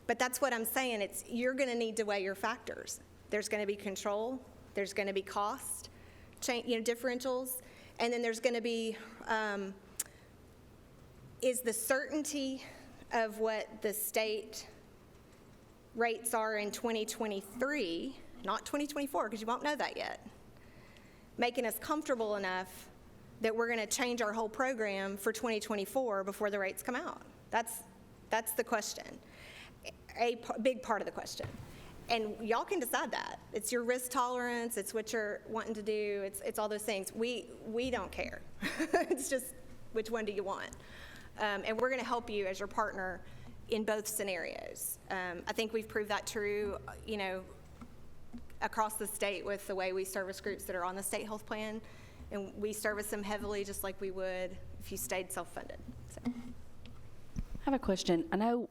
But that's what I'm saying. You're going to need to weigh your factors. There's going to be control. There's going to be cost, differentials. And then there's going to be, is the certainty of what the state rates are in 2023, not 2024, because you won't know that yet, making us comfortable enough that we're going to change our whole program for 2024 before the rates come out? That's the question. A big part of the question. And y'all can decide that. It's your risk tolerance, it's what you're wanting to do, it's all those things. We don't care. It's just, which one do you want? And we're gonna help you as your partner in both scenarios. I think we've proved that true, you know, across the state with the way we service groups that are on the state health plan, and we service them heavily just like we would if you stayed self-funded. So. I have a question. I know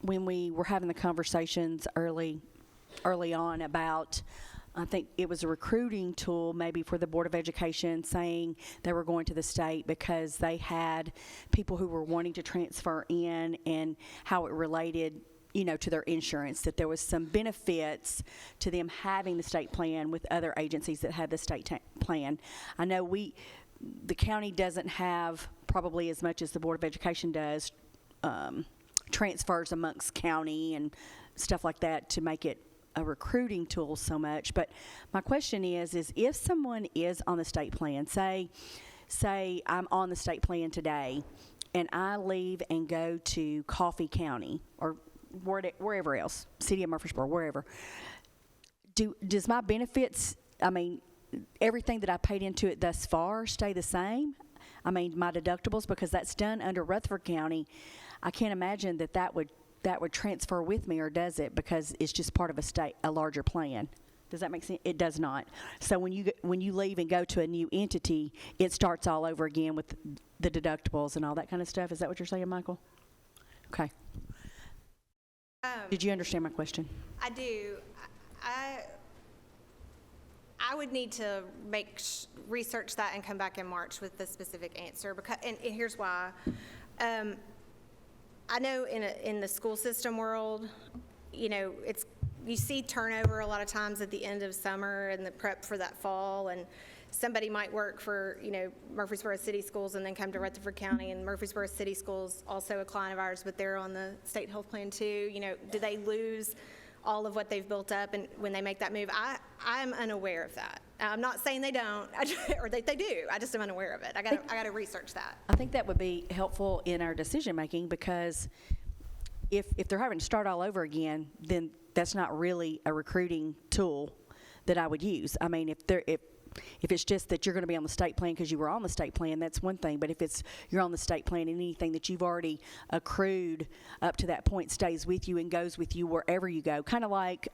when we were having the conversations early on about, I think it was a recruiting tool maybe for the Board of Education, saying they were going to the state because they had people who were wanting to transfer in, and how it related, you know, to their insurance, that there was some benefits to them having the state plan with other agencies that had the state plan. I know the county doesn't have probably as much as the Board of Education does, transfers amongst county and stuff like that to make it a recruiting tool so much. But my question is if someone is on the state plan, say I'm on the state plan today, and I leave and go to Coffee County or wherever else, City of Murfreesboro, wherever, does my benefits, I mean, everything that I paid into it thus far stay the same? I mean, my deductibles, because that's done under Rutherford County. I can't imagine that would transfer with me, or does it? Because it's just part of a larger plan. Does that make sense? It does not. So when you leave and go to a new entity, it starts all over again with the deductibles and all that kind of stuff. Is that what you're saying, Michael? Okay. Did you understand my question? I do. I I would need to research that and come back in March with the specific answer, because, and here's why. I know in the school system world, you know, you see turnover a lot of times at the end of summer and the prep for that fall, and somebody might work for, you know, Murfreesboro City Schools and then come to Rutherford County, and Murfreesboro City Schools also a client of ours, but they're on the state health plan too. You know, do they lose all of what they've built up and when they make that move? I'm unaware of that. I'm not saying they don't, or they do. I just am unaware of it. I got to research that. I think that would be helpful in our decision-making, because if they're having to start all over again, then that's not really a recruiting tool that I would use. I mean, if it's just that you're going to be on the state plan because you were on the state plan, that's one thing. But if it's you're on the state plan and anything that you've already accrued up to that point stays with you and goes with you wherever you go, kind of like,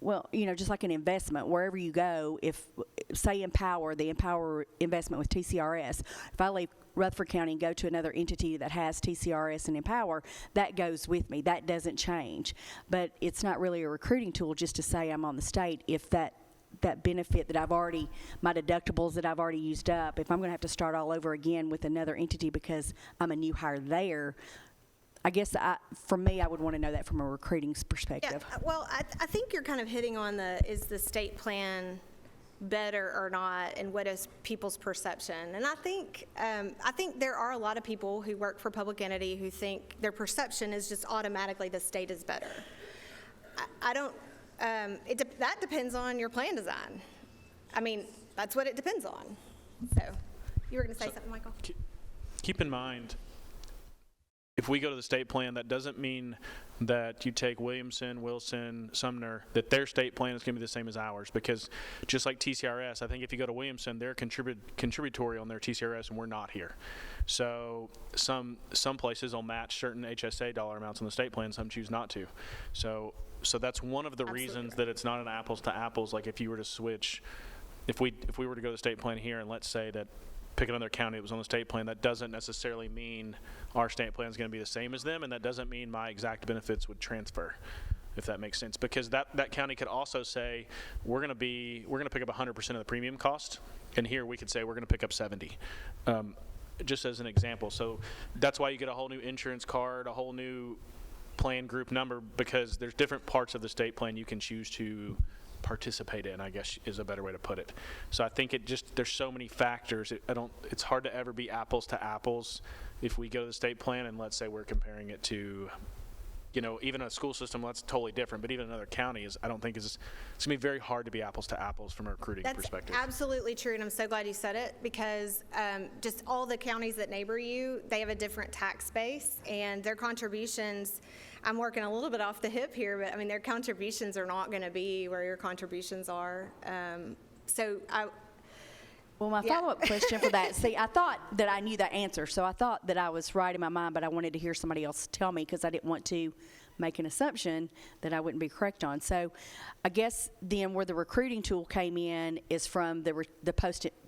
well, you know, just like an investment, wherever you go, if, say, the Empower investment with TCRS, if I leave Rutherford County and go to another entity that has TCRS and Empower, that goes with me. That doesn't change. But it's not really a recruiting tool just to say I'm on the state if that benefit that I've already, my deductibles that I've already used up, if I'm going to have to start all over again with another entity because I'm a new hire there, I guess for me, I would want to know that from a recruiting perspective. Yeah, well, I think you're kind of hitting on is the state plan better or not, and what is people's perception? And I think there are a lot of people who work for public entity who think their perception is just automatically the state is better. I don't. That depends on your plan design. I mean, that's what it depends on. So, you were going to say something, Michael? Keep in mind, if we go to the state plan, that doesn't mean that you take Williamson, Wilson, Sumner, that their state plan is going to be the same as ours. Because just like TCRS, I think if you go to Williamson, they're contributory on their TCRS, and we're not here. So some places will match certain HSA dollar amounts on the state plan, some choose not to. So that's one of the reasons that it's not an apples to apples. Like if you were to switch, if we were to go to the state plan here, and let's say that pick another county that was on the state plan, that doesn't necessarily mean our state plan is going to be the same as them, and that doesn't mean my exact benefits would transfer, if that makes sense. Because that county could also say we're going to pick up 100% of the premium cost, and here we could say we're going to pick up 70. Just as an example. So that's why you get a whole new insurance card, a whole new plan group number, because there's different parts of the state plan you can choose to participate in, I guess is a better way to put it. So I think there's so many factors. It's hard to ever be apples to apples if we go to the state plan and let's say we're comparing it to, you know, even a school system that's totally different, but even another county I don't think it's going to be very hard to be apples to apples from a recruiting perspective. That's absolutely true, and I'm so glad you said it, because just all the counties that neighbor you, they have a different tax base, and their contributions, I'm working a little bit off the hip here, but I mean, their contributions are not going to be where your contributions are. Well, my follow-up question for that, see, I thought that I knew that answer, so I thought that I was right in my mind, but I wanted to hear somebody else tell me because I didn't want to make an assumption that I wouldn't be correct on. So I guess then where the recruiting tool came in is from the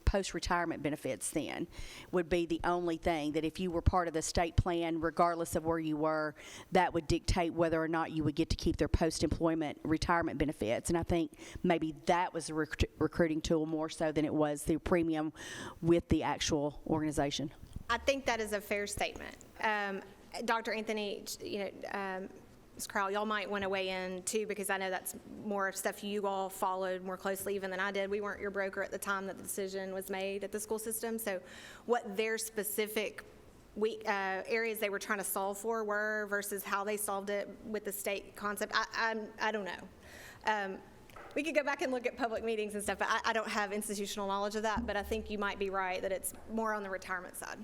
post-retirement benefits then would be the only thing, that if you were part of the state plan, regardless of where you were, that would dictate whether or not you would get to keep their post-employment retirement benefits. And I think maybe that was a recruiting tool more so than it was the premium with the actual organization. I think that is a fair statement. Dr. Anthony, Ms. Crowell, y'all might want to weigh in too, because I know that's more stuff you all followed more closely even than I did. We weren't your broker at the time that the decision was made at the school system. So what their specific areas they were trying to solve for were versus how they solved it with the state concept, I don't know. We could go back and look at public meetings and stuff, but I don't have institutional knowledge of that, but I think you might be right that it's more on the retirement side.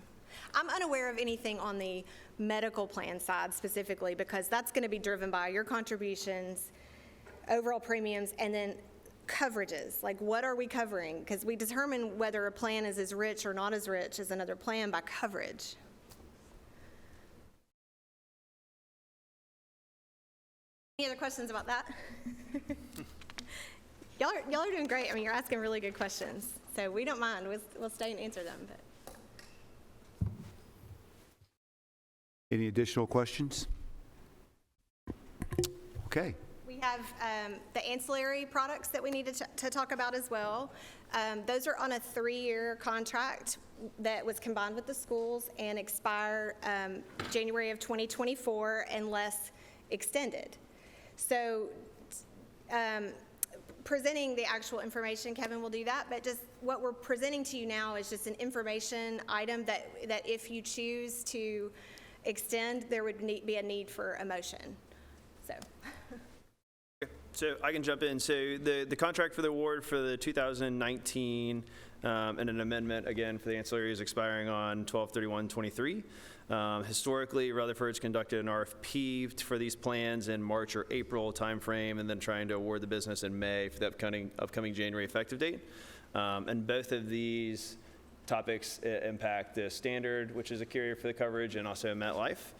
I'm unaware of anything on the medical plan side specifically, because that's going to be driven by your contributions, overall premiums, and then coverages. Like, what are we covering? Because we determine whether a plan is as rich or not as rich as another plan by coverage. Any other questions about that? Y'all are doing great. I mean, you're asking really good questions, so we don't mind. We'll stay and answer them. But. Any additional questions? Okay. have the ancillary products that we need to talk about as well. Those are on a 3-year contract that was combined with the schools and expire January of 2024 unless extended. So presenting the actual information, Kevin will do that, but just what we're presenting to you now is just an information item that if you choose to extend, there would be a need for a motion. So I can jump in. So the contract for the award for the 2019 and an amendment, again, for the ancillary is expiring on 12/31/23. Historically, Rutherford's conducted an RFP for these plans in March or April timeframe, and then trying to award the business in May for the upcoming January effective date. And both of these topics impact the standard, which is a carrier for the coverage, and also MetLife.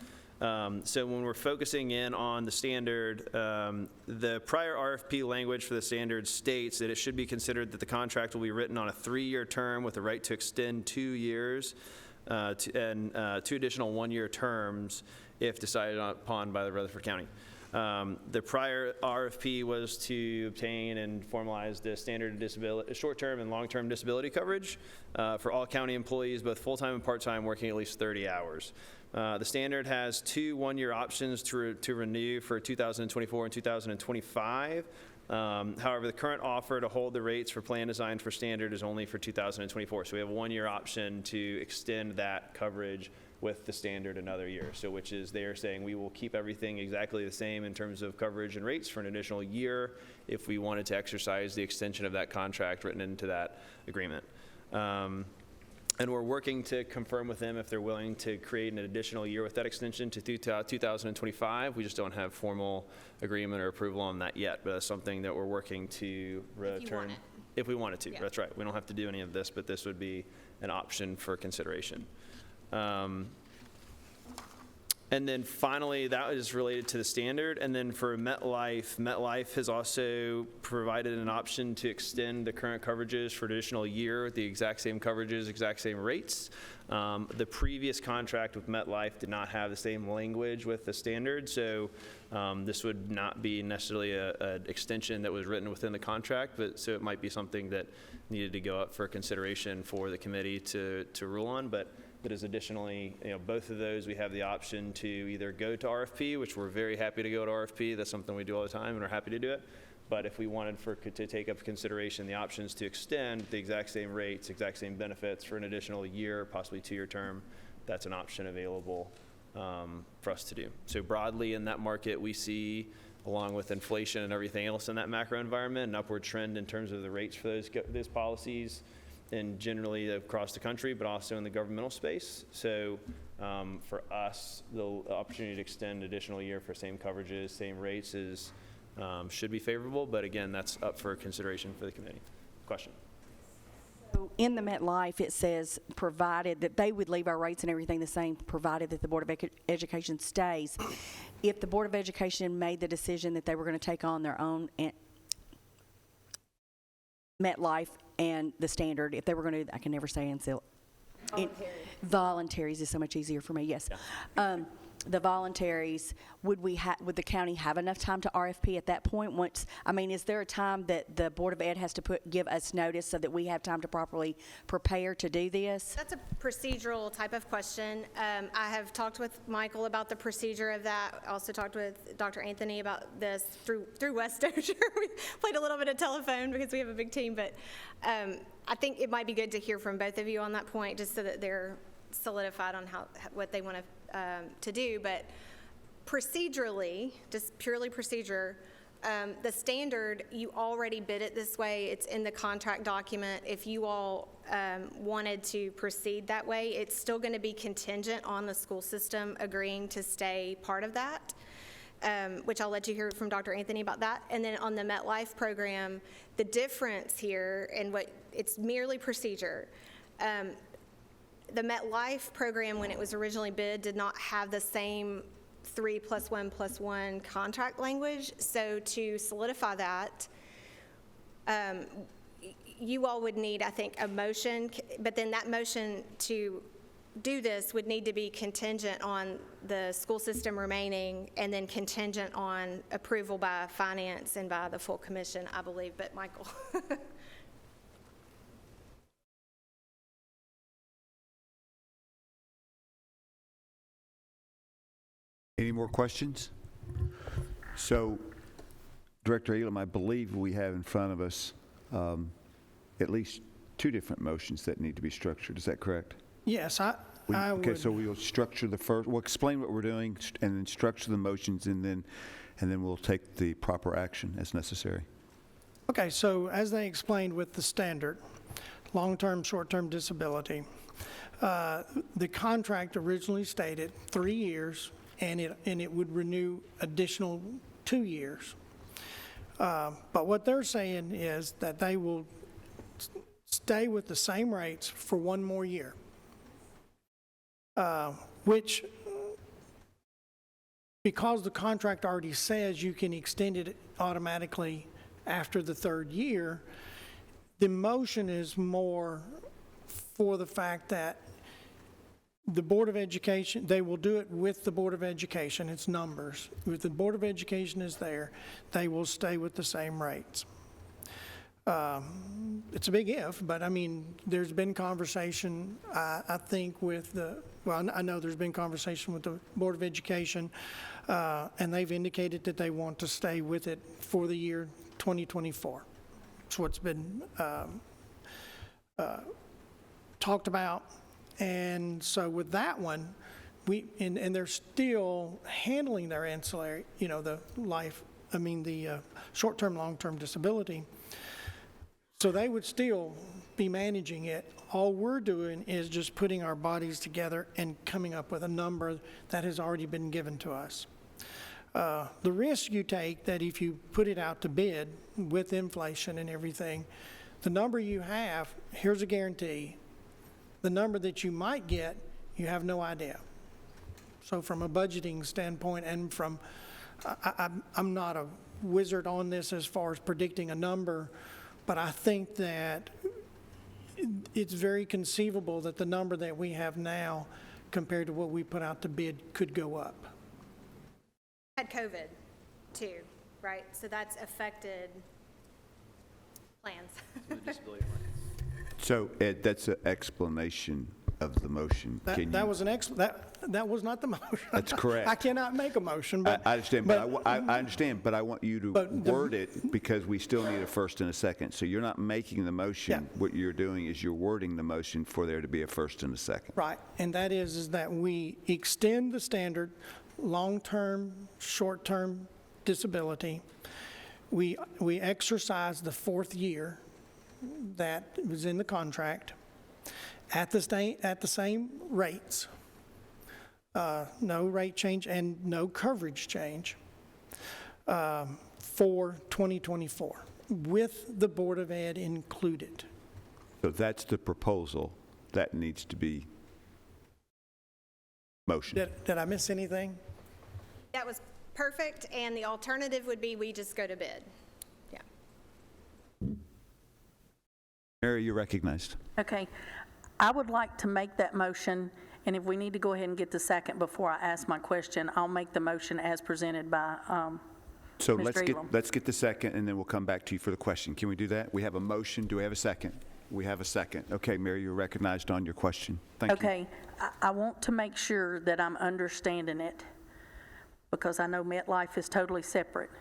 So when we're focusing in on the standard, the prior RFP language for the standard states that it should be considered that the contract will be written on a 3-year term with the right to extend 2 years and 2 additional 1-year terms if decided upon by the Rutherford County. The prior RFP was to obtain and formalize the standard disability, short-term and long-term disability coverage for all county employees, both full-time and part-time, working at least 30 hours. The standard has 2 1-year options to renew for 2024 and 2025. However, the current offer to hold the rates for plan design for standard is only for 2024. So we have a 1-year option to extend that coverage with the standard another year. So which is they're saying we will keep everything exactly the same in terms of coverage and rates for an additional year if we wanted to exercise the extension of that contract written into that agreement. And we're working to confirm with them if they're willing to create an additional year with that extension to 2025. We just don't have formal agreement or approval on that yet, but that's something that we're working to return. If we wanted to, yeah. That's right. We don't have to do any of this, but this would be an option for consideration. And then finally, that is related to the standard. And then for MetLife, MetLife has also provided an option to extend the current coverages for an additional year, the exact same coverages, exact same rates. The previous contract with MetLife did not have the same language with the standard, so this would not be necessarily an extension that was written within the contract, but so it might be something that needed to go up for consideration for the committee to rule on. But is additionally, both of those, we have the option to either go to RFP, which we're very happy to go to RFP. That's something we do all the time, and we're happy to do it. But if we wanted to take up consideration the options to extend the exact same rates, exact same benefits for an additional year, possibly 2-year term, that's an option available for us to do. So broadly in that market, we see, along with inflation and everything else in that macro environment, an upward trend in terms of the rates for those policies, and generally across the country, but also in the governmental space. So for us, the opportunity to extend additional year for same coverages, same rates should be favorable, but again, that's up for consideration for the committee. Question? So in the MetLife, it says provided that they would leave our rates and everything the same, provided that the Board of Education stays. If the Board of Education made the decision that they were going to take on their own MetLife and the standard, if they were going to, I can never say voluntaries is so much easier for me, yes. Yeah. The voluntaries, would the county have enough time to RFP at that point? Is there a time that the Board of Ed has to give us notice so that we have time to properly prepare to do this? That's a procedural type of question. I have talked with Michael about the procedure of that. I also talked with Dr. Anthony about this through West OSHA. We played a little bit of telephone because we have a big team, but I think it might be good to hear from both of you on that point, just so that they're solidified on what they want to do. But procedurally, just purely procedure, the standard, you already bid it this way. It's in the contract document. If you all wanted to proceed that way, it's still going to be contingent on the school system agreeing to stay part of that, which I'll let you hear from Dr. Anthony about that. And then on the MetLife program, the difference here, and what it's merely procedure. The MetLife program, when it was originally bid, did not have the same 3+1+1 contract language. So to solidify that, you all would need, I think, a motion, but then that motion to do this would need to be contingent on the school system remaining and then contingent on approval by finance and by the full commission, I believe. But Michael. Any more questions? So, Director Elam, I believe we have in front of us at least 2 different motions that need to be structured. Is that correct? Yes, I Okay, would. so we'll structure the first, we'll explain what we're doing and then structure the motions and then we'll take the proper action as necessary. Okay, so as they explained with the standard, long-term, short-term disability, the contract originally stated 3 years, and it would renew additional 2 years. But what they're saying is that they will stay with the same rates for 1 more year, which, because the contract already says you can extend it automatically after the 3rd year, the motion is more for the fact that the Board of Education, they will do it with the Board of Education, it's numbers. If the Board of Education is there, they will stay with the same rates. It's a big if, but I mean, there's been conversation, I think, with I know there's been conversation with the Board of Education, and they've indicated that they want to stay with it for the year 2024. That's what's been talked about. And so with that one, and they're still handling their ancillary, the short-term, long-term disability. So they would still be managing it. All we're doing is just putting our bodies together and coming up with a number that has already been given to us. The risk you take that if you put it out to bid with inflation and everything, the number you have, here's a guarantee. The number that you might get, you have no idea. So from a budgeting standpoint and from, I'm not a wizard on this as far as predicting a number, but I think that it's very conceivable that the number that we have now compared to what we put out to bid could go up. Had COVID too, right? So that's affected plans. So, Ed, that's an explanation of the motion. That was not the motion. That's correct. I cannot make a motion, but. I understand, I understand, but I want you to word it because we still need a first and a second. So you're not making the motion. Yeah. What you're doing is you're wording the motion for there to be a first and a second. Right, and that is that we extend the standard long-term, short-term disability. We exercise the 4th year that was in the contract at the same rates, no rate change and no coverage change for 2024, with the Board of Ed included. So that's the proposal that needs to be motioned. Did I miss anything? That was perfect, and the alternative would be we just go to bid. Yeah. Mary, you're recognized. Okay. I would like to make that motion, and if we need to go ahead and get the second before I ask my question, I'll make the motion as presented by So Mr. Elam. let's get the second, and then we'll come back to you for the question. Can we do that? We have a motion. Do we have a second? We have a second. Okay, Mary, you're recognized on your question. Thank you. Okay. I want to make sure that I'm understanding it, because I know MetLife is totally separate.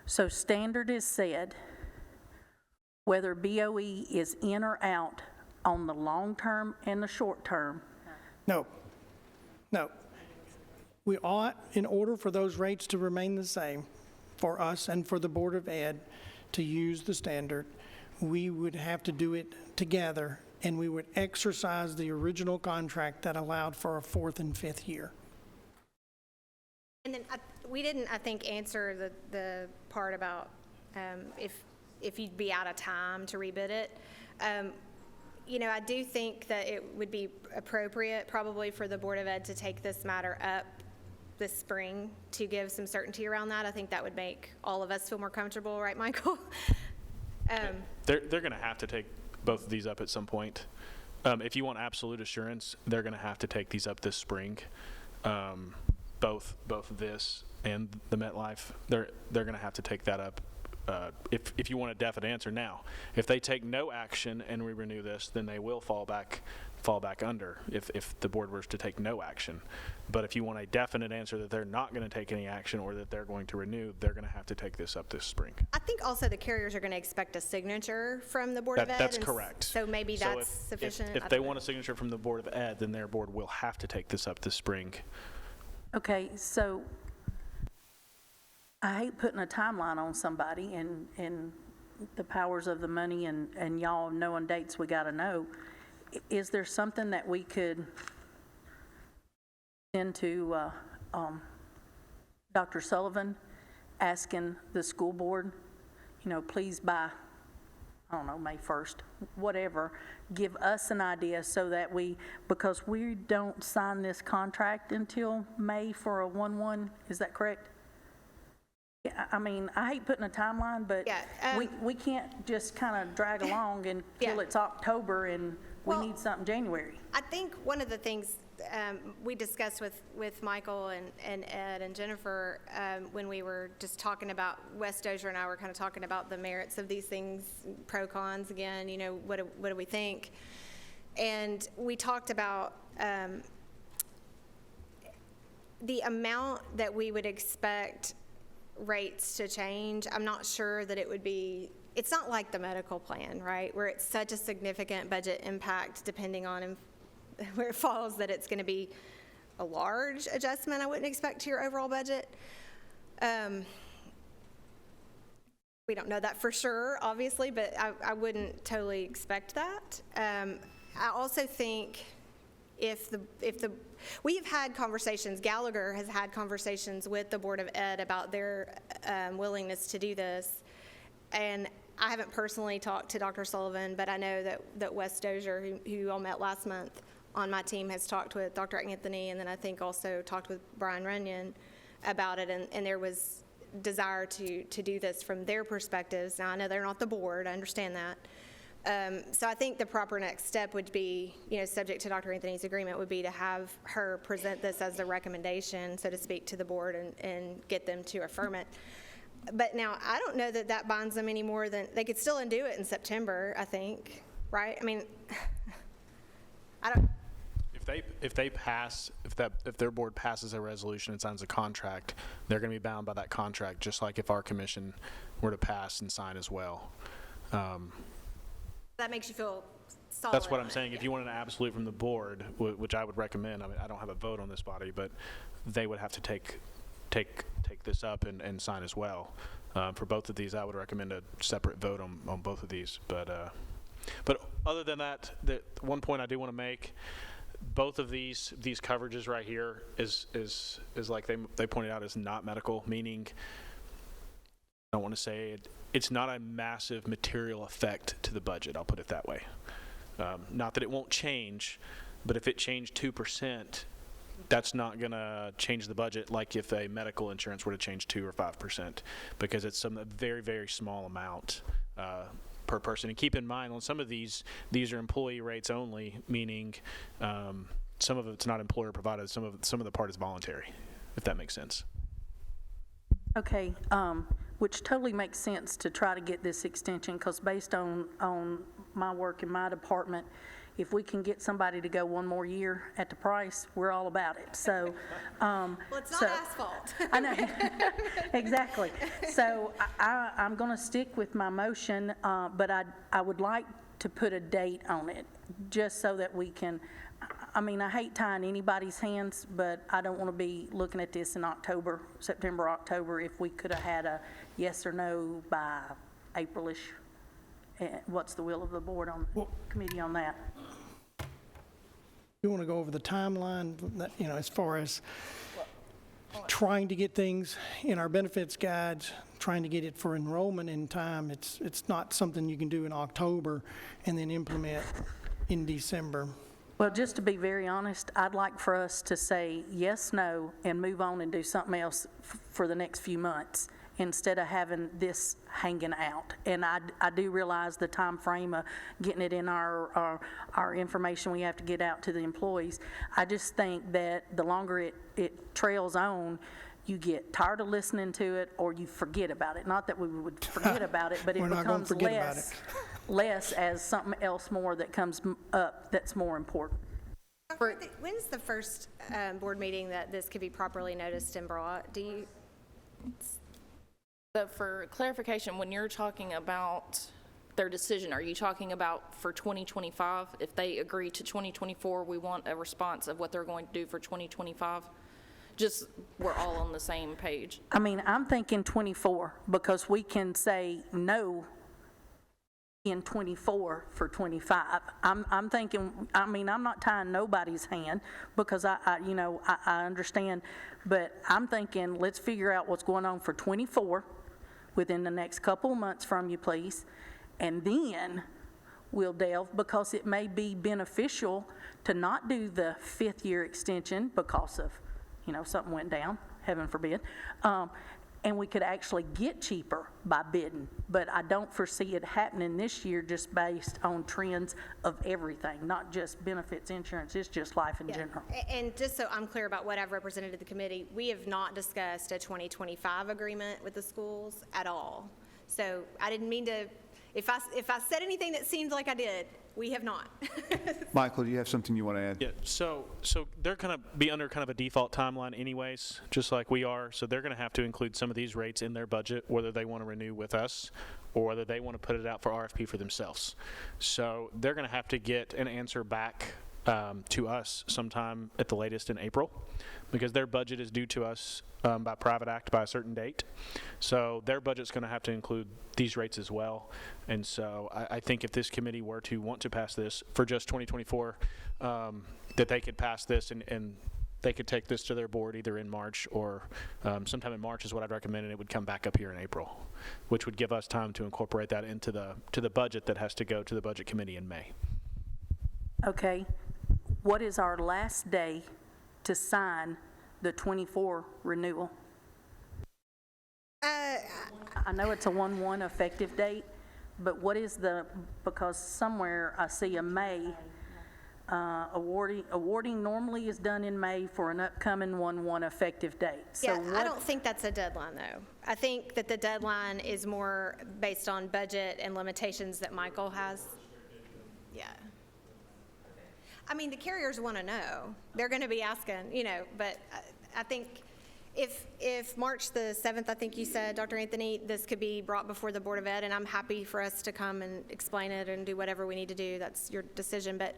So standard is said, whether BOE is in or out on the long term and the short term. No. We ought, in order for those rates to remain the same for us and for the Board of Ed to use the standard, we would have to do it together, and we would exercise the original contract that allowed for a 4th and 5th year. And then we didn't, I think, answer the part about if you'd be out of time to rebid it. I do think that it would be appropriate probably for the Board of Ed to take this matter up this spring to give some certainty around that. I think that would make all of us feel more comfortable, right, Michael? They're going to have to take both of these up at some point. If you want absolute assurance, they're going to have to take these up this spring. Both this and the MetLife, they're going to have to take that up. If you want a definite answer now, if they take no action and we renew this, then they will fall back under if the board were to take no action. But if you want a definite answer that they're not going to take any action or that they're going to renew, they're going to have to take this up this spring. I think also the carriers are going to expect a signature from the Board of Ed. That's correct. So maybe So that's sufficient. If they want a signature from the Board of Ed, then their board will have to take this up this spring. Okay, so I hate putting a timeline on somebody and the powers of the money and y'all knowing dates we got to know. Is there something that we could send to Dr. Sullivan asking the school board, please by, I don't know, May 1st, whatever, give us an idea so that because we don't sign this contract until May for a 1/1, is that correct? Yeah, I mean, I hate putting a timeline, but Yeah, we can't just kind of drag along until it's October and we need something January. I think one of the things we discussed with Michael and Ed and Jennifer when we were just talking about, Wes Dozier and I were kind of talking about the merits of these things, pro cons again, what do we think? And we talked about the amount that we would expect rates to change. I'm not sure that it would be, it's not like the medical plan, right, where it's such a significant budget impact depending on where it falls that it's going to be a large adjustment I wouldn't expect to your overall budget. We don't know that for sure, obviously, but I wouldn't totally expect that. I also think we've had conversations, Gallagher has had conversations with the Board of Ed about their willingness to do this. And I haven't personally talked to Dr. Sullivan, but I know that Wes Dozier, who you all met last month on my team, has talked with Dr. Anthony, and then I think also talked with Brian Runyon about it, and there was desire to do this from their perspectives. Now, I know they're not the board, I understand that. So I think the proper next step would be, subject to Dr. Anthony's agreement, would be to have her present this as a recommendation, so to speak, to the board and get them to affirm it. But now, I don't know that binds them any more than, they could still undo it in September, I think, right? I mean, I don't. If their board passes a resolution and signs a contract, they're going to be bound by that contract, just like if our commission were to pass and sign as well. That makes you feel solid. That's what I'm saying. If you want an absolute from the board, which I would recommend, I mean, I don't have a vote on this body, but they would have to take this up and sign as well. For both of these, I would recommend a separate vote on both of these. But other than that, the one point I do want to make, both of these coverages right here is like they pointed out, is not medical, meaning, I don't want to say it, it's not a massive material effect to the budget, I'll put it that way. Not that it won't change, but if it changed 2%, that's not going to change the budget like if a medical insurance were to change 2 or 5%, because it's a very, very small amount per person. And keep in mind, on some of these are employee rates only, meaning some of it's not employer provided, some of the part is voluntary, if that makes sense. Okay, which totally makes sense to try to get this extension, because based on my work in my department, if we can get somebody to go one more year at the price, we're all about it. So, well, it's not asphalt. I know, exactly. So I'm going to stick with my motion, but I would like to put a date on it, just so that we can. I mean, I hate tying anybody's hands, but I don't want to be looking at this in September, October, if we could have had a yes or no by April-ish. What's the will of the board on the committee on that? You want to go over the timeline, as far as trying to get things in our benefits guides, trying to get it for enrollment in time. It's not something you can do in October and then implement in December. Well, just to be very honest, I'd like for us to say yes, no, and move on and do something else for the next few months, instead of having this hanging out. And I do realize the time frame of getting it in our information we have to get out to the employees. I just think that the longer it trails on, you get tired of listening to it, or you forget about it. Not that we would forget about it, but it We're not gonna becomes forget about it. less as something else more that comes up that's more important. When's the first board meeting that this could be properly noticed and brought? Do you? So for clarification, when you're talking about their decision, are you talking about for 2025? If they agree to 2024, we want a response of what they're going to do for 2025? Just, we're all on the same page. I mean, I'm thinking 24, because we can say no in 24 for 25. I'm thinking, I mean, I'm not tying nobody's hand, because I understand, but I'm thinking, let's figure out what's going on for 24 within the next couple of months from you, please, and then we'll delve, because it may be beneficial to not do the 5th year extension because of, something went down, heaven forbid, and we could actually get cheaper by bidding. But I don't foresee it happening this year, just based on trends of everything, not just benefits insurance, it's just life in general. And just so I'm clear about what I've represented to the committee, we have not discussed a 2025 agreement with the schools at all. So I didn't mean to, if I said anything that seemed like I did, we have not. Michael, do you have something you want to add? Yeah, so they're going to be under kind of a default timeline anyways, just like we are. So they're going to have to include some of these rates in their budget, whether they want to renew with us or whether they want to put it out for RFP for themselves. So they're going to have to get an answer back to us sometime at the latest in April, because their budget is due to us by private act by a certain date. So their budget's going to have to include these rates as well. And so I think if this committee were to want to pass this for just 2024, that they could pass this and they could take this to their board either in March or sometime in March is what I'd recommend, and it would come back up here in April, which would give us time to incorporate that into the budget that has to go to the budget committee in May. Okay, what is our last day to sign the 24 renewal? I know it's a 1/1 effective date, but what is because somewhere I see a May, awarding normally is done in May for an upcoming 1/1 effective date. So Yeah, I don't think that's a deadline, though. I think that the deadline is more based on budget and limitations that Michael has. Yeah. I mean, the carriers want to know. They're going to be asking, but I think if March the 7th, I think you said, Dr. Anthony, this could be brought before the Board of Ed, and I'm happy for us to come and explain it and do whatever we need to do. That's your decision. But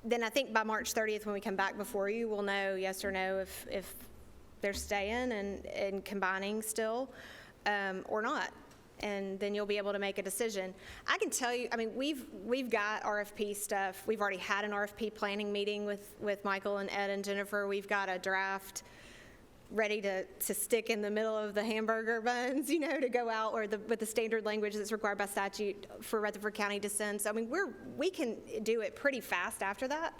then I think by March 30th, when we come back before you, we'll know yes or no if they're staying and combining still or not. And then you'll be able to make a decision. I can tell you, I mean, we've got RFP stuff. We've already had an RFP planning meeting with Michael and Ed and Jennifer. We've got a draft ready to stick in the middle of the hamburger buns, to go out, or with the standard language that's required by statute for Rutherford County to send. So, I mean, we can do it pretty fast after that.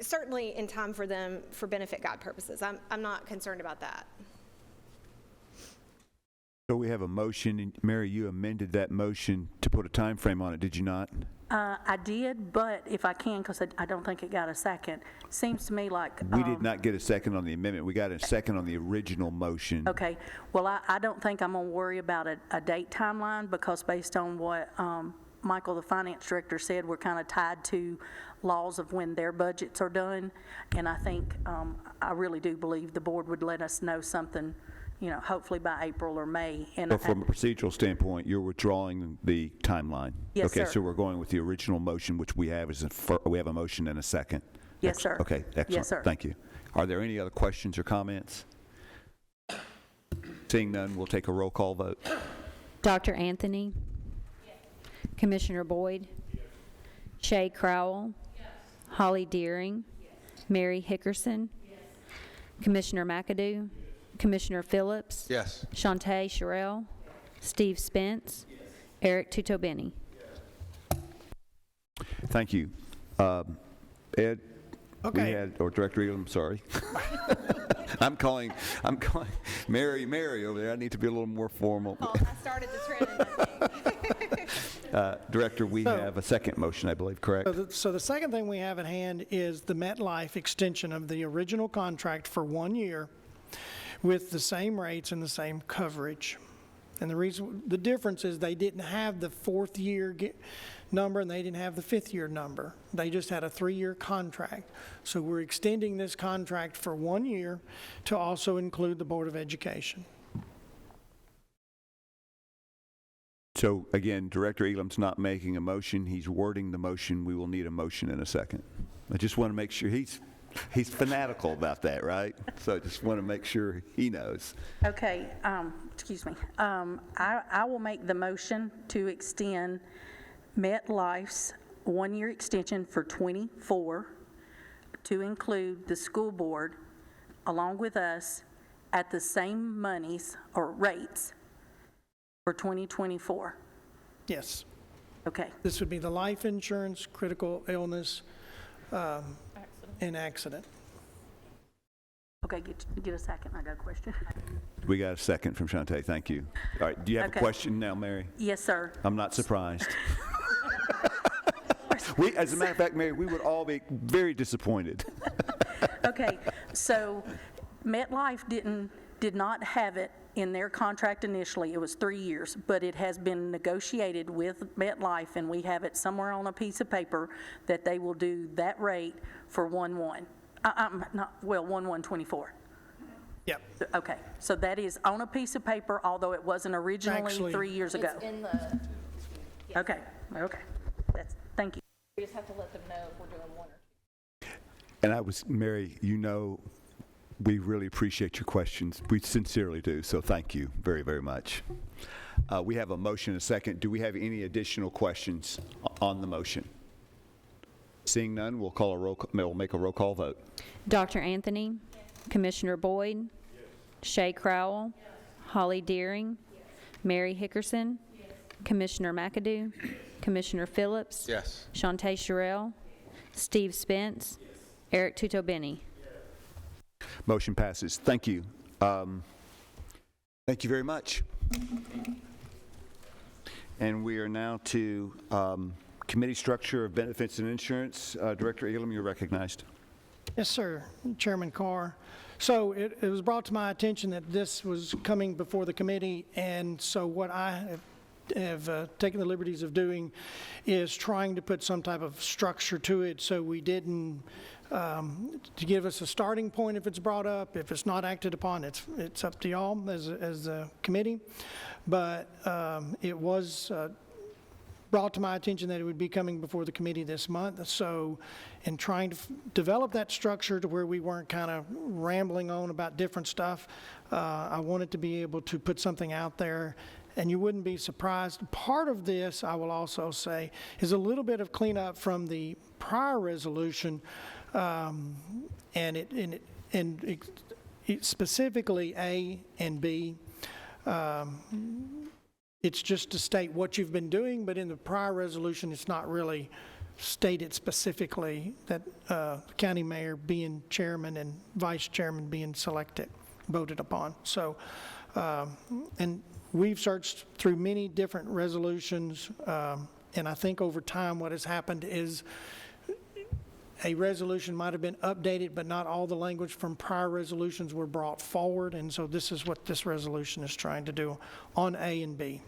Certainly in time for them for benefit guide purposes. I'm not concerned about that. So we have a motion, and Mary, you amended that motion to put a time frame on it, did you not? I did, but if I can, because I don't think it got a second, seems to me like... We did not get a second on the amendment. We got a second on the original motion. Okay. Well, I don't think I'm going to worry about a date timeline, because based on what Michael, the finance director, said, we're kind of tied to laws of when their budgets are done. And I think, I really do believe the board would let us know something, hopefully by April or May. And So from a procedural standpoint, you're withdrawing the timeline? Yes, Okay, sir. so we're going with the original motion, which we have we have a motion and a second. Yes, sir. Okay, excellent. Yes, sir. Thank you. Are there any other questions or comments? Seeing none, we'll take a roll call vote. Dr. Anthony? Yes. Commissioner Boyd? Yes. Shay Crowell? Yes. Holly Deering? Yes. Mary Hickerson? Yes. Commissioner McAdoo? Yes. Commissioner Phillips? Yes. Shantae Sherrill? Yes. Steve Spence? Yes. Eric Tutobeni? Yes. Thank you. Ed? Okay. Or Director Elam, sorry. I'm calling Mary over there, I need to be a little more formal. I started the trend, I think. Director, we have a second motion, I believe, correct? So the second thing we have at hand is the MetLife extension of the original contract for 1 year with the same rates and the same coverage. And the difference is they didn't have the fourth year number and they didn't have the fifth year number. They just had a 3-year contract. So we're extending this contract for 1 year to also include the Board of Education. So again, Director Elam's not making a motion, he's wording the motion. We will need a motion in a second. I just want to make sure he's fanatical about that, right? So I just want to make sure he knows. Okay, excuse me. I will make the motion to extend MetLife's 1-year extension for 24 to include the school board along with us at the same monies or rates for 2024. Yes. Okay. This would be the life insurance, critical illness, and accident. Okay, get a second. I got a question. We got a second from Shantae, thank you. All right, do you have Okay. a question now, Mary? Yes, sir. I'm not surprised. As a matter of fact, Mary, we would all be very disappointed. Okay, so MetLife did not have it in their contract initially. It was 3 years, but it has been negotiated with MetLife, and we have it somewhere on a piece of paper that they will do that rate for 1/1/24. Yep. Okay, so that is on a piece of paper, although it wasn't originally Actually- 3 years ago. It's in the, Okay, thank you. we just have to let them know if we're doing one or two. And Mary, we really appreciate your questions. We sincerely do, so thank you very, very much. We have a motion and a second. Do we have any additional questions on the motion? Seeing none, we'll make a roll call vote. Dr. Anthony? Commissioner Boyd? Shay Crowell? Holly Deering? Mary Hickerson? Commissioner McAdoo? Commissioner Phillips? Yes. Shantae Sherrill? Steve Spence? Eric Tutobeni? Motion passes. Thank you. Thank you very much. And we are now to committee structure of benefits and insurance. Director Elam, you're recognized. Yes, sir, Chairman Carr. So it was brought to my attention that this was coming before the committee, and so what I have taken the liberties of doing is trying to put some type of structure to it so we didn't, to give us a starting point if it's brought up. If it's not acted upon, it's up to y'all as a committee. But it was brought to my attention that it would be coming before the committee this month. So in trying to develop that structure to where we weren't kind of rambling on about different stuff, I wanted to be able to put something out there. And you wouldn't be surprised. Part of this, I will also say, is a little bit of cleanup from the prior resolution, and it specifically A and B. It's just to state what you've been doing, but in the prior resolution, it's not really stated specifically that county mayor being chairman and vice chairman being voted upon. So, and we've searched through many different resolutions, and I think over time what has happened is a resolution might have been updated, but not all the language from prior resolutions were brought forward, and so this is what this resolution is trying to do on A and B.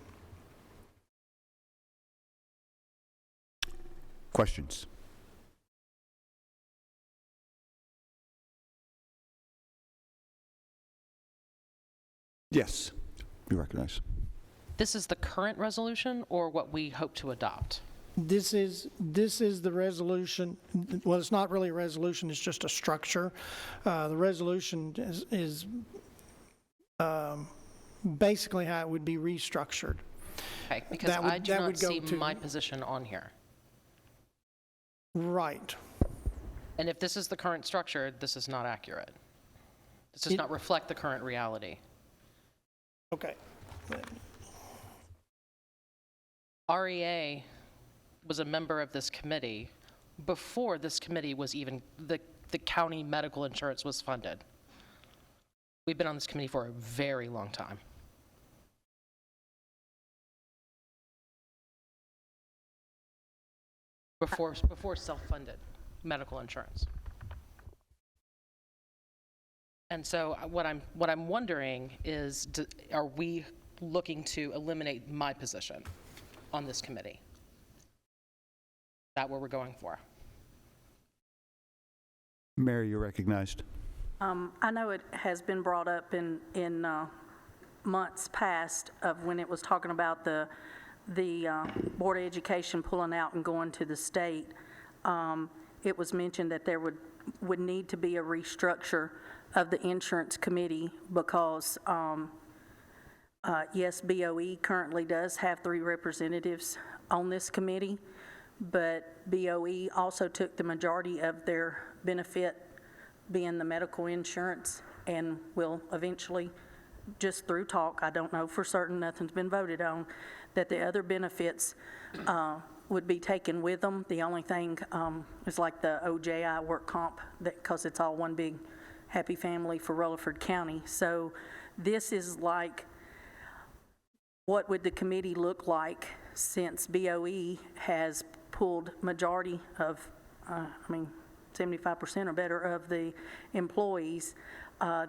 Questions? Yes, you recognize. This is the current resolution or what we hope to adopt? This is the resolution. Well, it's not really a resolution, it's just a structure. The resolution is basically how it would be restructured. Okay, because I do not see my position on here. Right. And if this is the current structure, this is not accurate. This does not reflect the current reality. Okay. REA was a member of this committee before this committee was even, the county medical insurance was funded. We've been on this committee for a very long time. Before self-funded medical insurance. And so what I'm wondering is, are we looking to eliminate my position on this committee? Is that what we're going for? Mary, you're recognized. I know it has been brought up in months past of when it was talking about the Board of Education pulling out and going to the state. It was mentioned that there would need to be a restructure of the insurance committee because, yes, BOE currently does have 3 representatives on this committee, but BOE also took the majority of their benefit being the medical insurance and will eventually, just through talk, I don't know for certain, nothing's been voted on, that the other benefits would be taken with them. The only thing is like the OJI work comp, because it's all one big happy family for Rutherford County. So this is like, what would the committee look like since BOE has pulled majority of, 75% or better of the employees?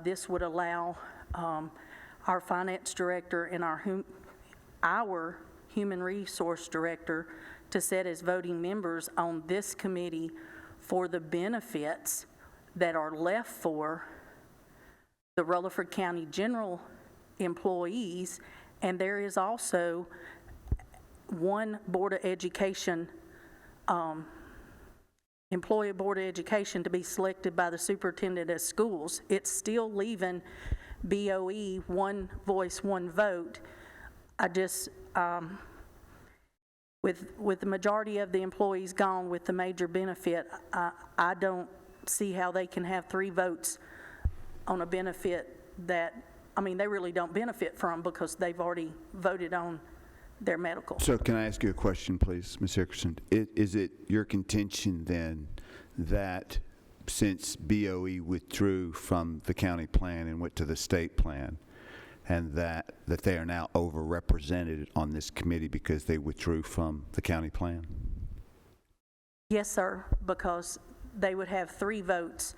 This would allow our finance director and our human resource director to sit as voting members on this committee for the benefits that are left for the Rutherford County general employees. And there is also one Board of Education, employee Board of Education to be selected by the superintendent of schools. It's still leaving BOE one voice, one vote. I just, with the majority of the employees gone with the major benefit, I don't see how they can have 3 votes on a benefit that, they really don't benefit from because they've already voted on their medical. So can I ask you a question, please, Ms. Hickerson? Is it your contention then that since BOE withdrew from the county plan and went to the state plan, and that they are now overrepresented on this committee because they withdrew from the county plan? Yes, sir, because they would have 3 votes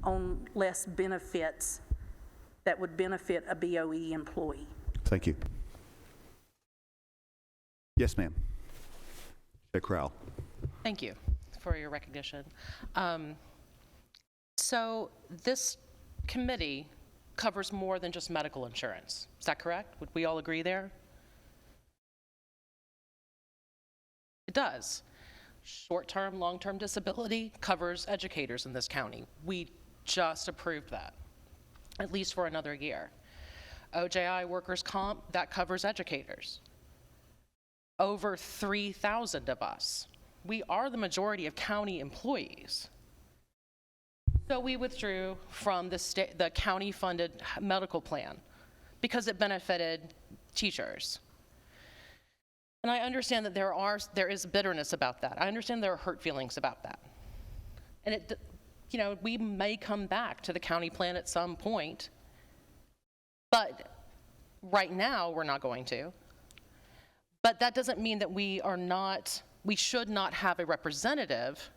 on less benefits that would benefit a BOE employee. Thank you. Yes, ma'am. Chair Crowell. Thank you for your recognition. So this committee covers more than just medical insurance. Is that correct? Would we all agree there? It does. Short-term, long-term disability covers educators in this county. We just approved that, at least for another year. OJI workers' comp, that covers educators. Over 3,000 of us. We are the majority of county employees. So we withdrew from the county-funded medical plan because it benefited teachers. And I understand that there is bitterness about that. I understand there are hurt feelings about that. And we may come back to the county plan at some point, but right now we're not going to. But that doesn't mean that we should not have a representative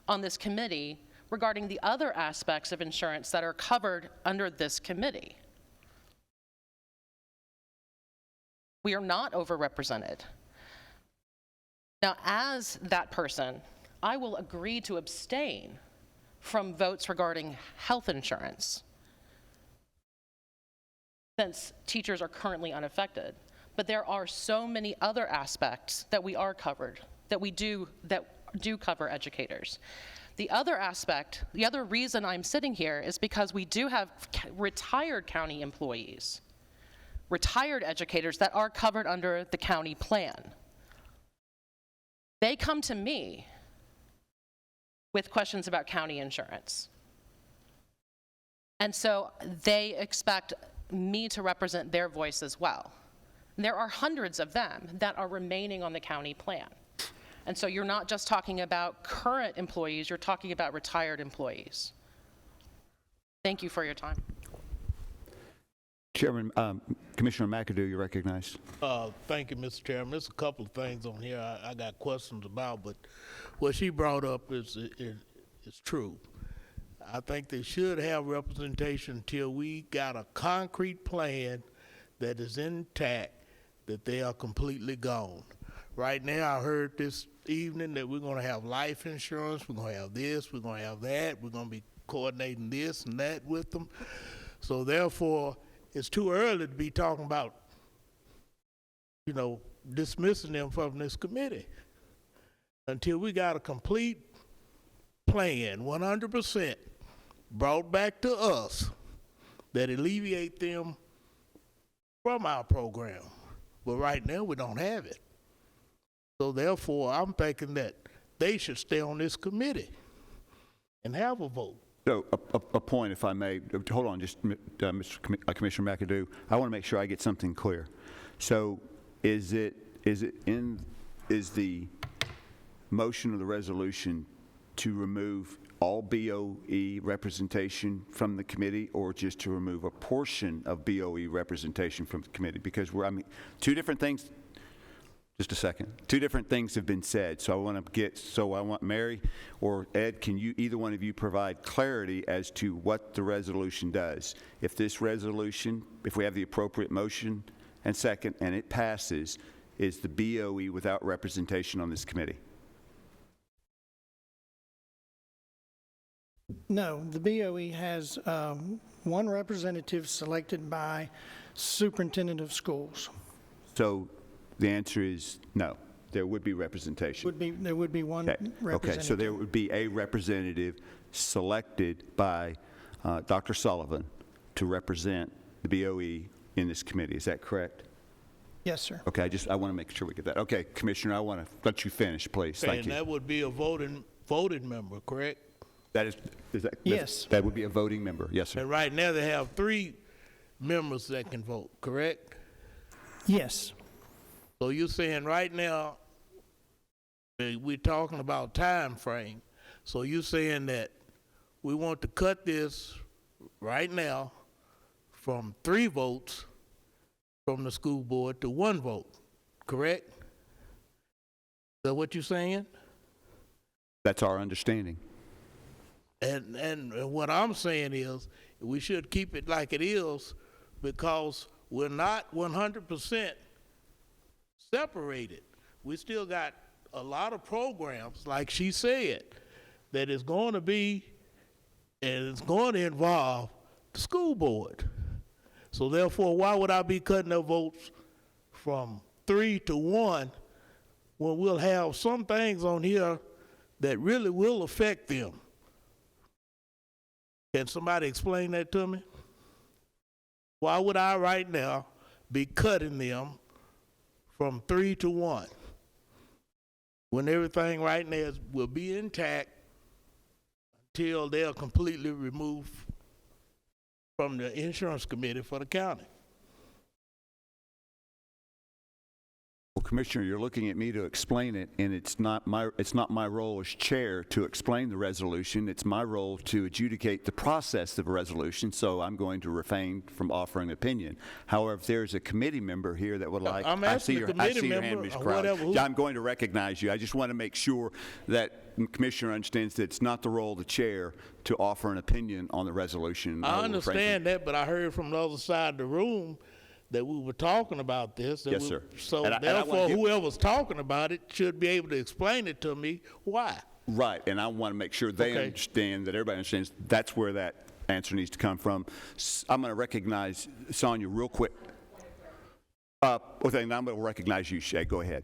on this committee regarding the other aspects of insurance that are covered under this committee. We are not overrepresented. Now, as that person, I will agree to abstain from votes regarding health insurance, since teachers are currently unaffected. But there are so many other aspects that we are covered, that do cover educators. The other aspect, the other reason I'm sitting here is because we do have retired county employees, retired educators that are covered under the county plan. They come to me with questions about county insurance. And so they expect me to represent their voice as well. And there are hundreds of them that are remaining on the county plan. And so you're not just talking about current employees, you're talking about retired employees. Thank you for your time. Chairman, Commissioner McAdoo, you're recognized. Thank you, Mr. Chairman. There's a couple of things on here I got questions about, but what she brought up is true. I think they should have representation until we got a concrete plan that is intact, that they are completely gone. Right now, I heard this evening that we're going to have life insurance, we're going to have this, we're going to have that, we're going to be coordinating this and that with them. So therefore, it's too early to be talking about, dismissing them from this committee until we got a complete plan, 100%, brought back to us that alleviate them from our program. But right now, we don't have it. So therefore, I'm thinking that they should stay on this committee and have a vote. So a point, if I may. Hold on, just Commissioner McAdoo. I want to make sure I get something clear. So is the motion of the resolution to remove all BOE representation from the committee, or just to remove a portion of BOE representation from the committee? Because two different things. Just a second. Two different things have been said, so I want Mary or Ed, can you, either one of you, provide clarity as to what the resolution does? If this resolution, if we have the appropriate motion and second, and it passes, is the BOE without representation on this committee? No, the BOE has one representative selected by superintendent of schools. So the answer is no. There would be representation. There would be one representative. Okay, so there would be a representative selected by Dr. Sullivan to represent the BOE in this committee. Is that correct? Yes, sir. Okay, I want to make sure we get that. Okay, Commissioner, I want to let you finish, please. Thank you. And that would be a voting member, correct? Is that? Yes. That would be a voting member. Yes, sir. And right now they have 3 members that can vote, correct? Yes. So you're saying right now, we're talking about time frame. So you're saying that we want to cut this right now from 3 votes from the school board to 1 vote, correct? Is that what you're saying? That's our understanding. And what I'm saying is we should keep it like it is, because we're not 100% separated. We still got a lot of programs, like she said, that is going to be, and it's going to involve the school board. So therefore, why would I be cutting their votes from 3 to 1 when we'll have some things on here that really will affect them? Can somebody explain that to me? Why would I right now be cutting them from 3 to 1 when everything right now will be intact until they're completely removed from the insurance committee for the county? Well, Commissioner, you're looking at me to explain it, and it's not my role as chair to explain the resolution. It's my role to adjudicate the process of a resolution, so I'm going to refrain from offering an opinion. However, if there's a committee member here that would like, I'm asking the committee member, Ms. or Crowd. whatever, I'm going to recognize you. I just want to make sure that the Commissioner understands that it's not the role of the chair to offer an opinion on the resolution. I understand that, but I heard from the other side of the room that we were talking about this. Yes, sir. So and therefore, whoever's talking about it should be able to explain it to me why. Right, and I want to make sure they understand, that everybody understands that's where that answer needs to come from. I'm going to recognize Sonia real quick. I'm going to recognize you, Shay. Go ahead.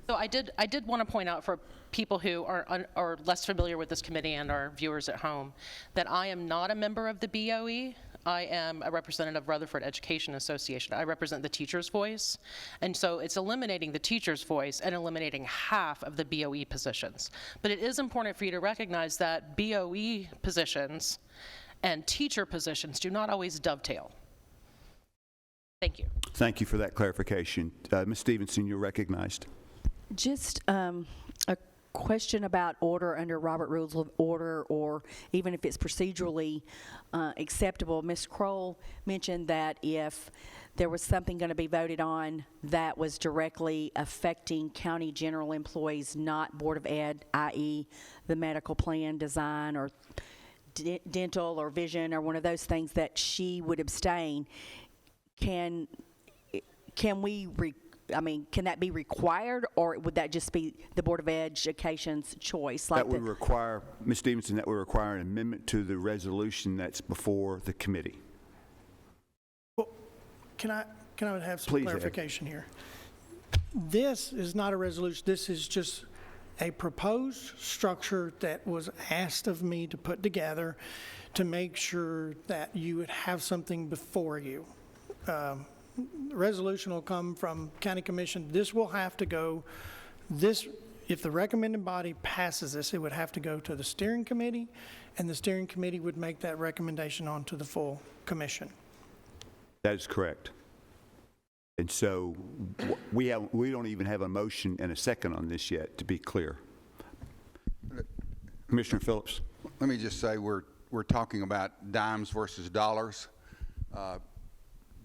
So I did want to point out for people who are less familiar with this committee and our viewers at home that I am not a member of the BOE. I am a representative of Rutherford Education Association. I represent the teacher's voice. And so it's eliminating the teacher's voice and eliminating half of the BOE positions. But it is important for you to recognize that BOE positions and teacher positions do not always dovetail. Thank you. Thank you for that clarification. Ms. Stevenson, you're recognized. Just a question about order under Robert Rules of Order, or even if it's procedurally acceptable. Ms. Kroll mentioned that if there was something going to be voted on that was directly affecting county general employees, not Board of Ed, i.e. the medical plan design or dental or vision or one of those things, that she would abstain. Can that be required, or would that just be the Board of Education's choice? That would require, Ms. Stevenson, that would require an amendment to the resolution that's before the committee. Well, can I have some Please, Ed. clarification here? This is not a resolution. This is just a proposed structure that was asked of me to put together to make sure that you would have something before you. The resolution will come from County Commission. This will have to go, if the recommending body passes this, it would have to go to the steering committee, and the steering committee would make that recommendation on to the full commission. That is correct. And so we don't even have a motion and a second on this yet, to be clear. Commissioner Phillips. Let me just say we're talking about dimes versus dollars.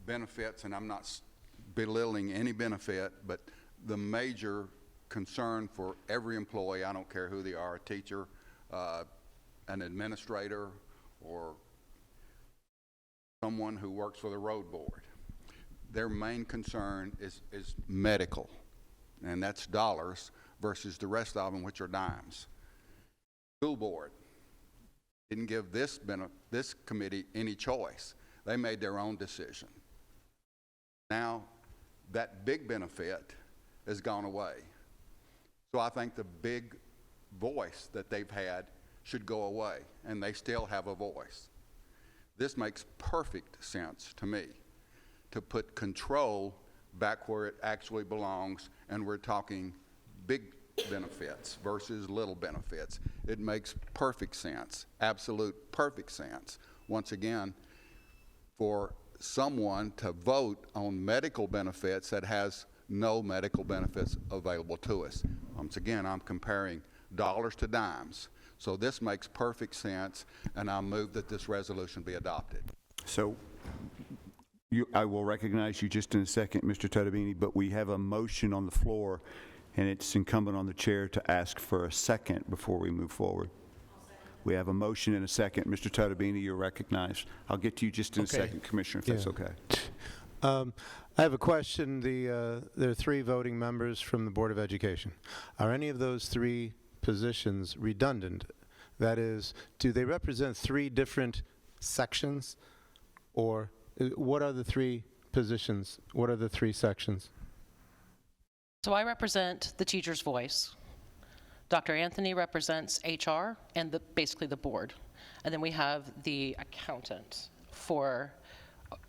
Benefits, and I'm not belittling any benefit, but the major concern for every employee, I don't care who they are, a teacher, an administrator, or someone who works for the road board, their main concern is medical, and that's dollars versus the rest of them, which are dimes. School board didn't give this committee any choice. They made their own decision. Now, that big benefit has gone away. So I think the big voice that they've had should go away, and they still have a voice. This makes perfect sense to me, to put control back where it actually belongs, and we're talking big benefits versus little benefits. It makes perfect sense, absolute perfect sense. Once again, for someone to vote on medical benefits that has no medical benefits available to us. Once again, I'm comparing dollars to dimes. So this makes perfect sense, and I move that this resolution be adopted. So I will recognize you just in a second, Mr. Totobini, but we have a motion on the floor, and it's incumbent on the chair to ask for a second before we move forward. We have a motion and a second. Mr. Totobini, you're recognized. I'll get to you just in a second, Commissioner, if that's okay. I have a question. There are 3 voting members from the Board of Education. Are any of those 3 positions redundant? That is, do they represent 3 different sections, or what are the 3 positions? What are the 3 sections? So I represent the teacher's voice. Dr. Anthony represents HR and basically the board. And then we have the accountant for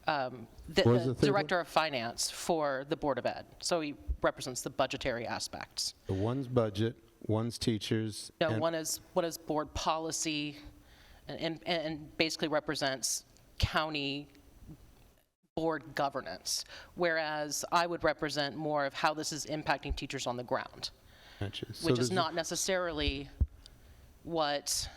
the director of finance for the Board of Ed. So he represents the budgetary aspects. So one's budget, one's teachers. No, one is board policy and basically represents county board governance, whereas I would represent more of how this is impacting teachers on the ground. Gotcha. Which is not necessarily what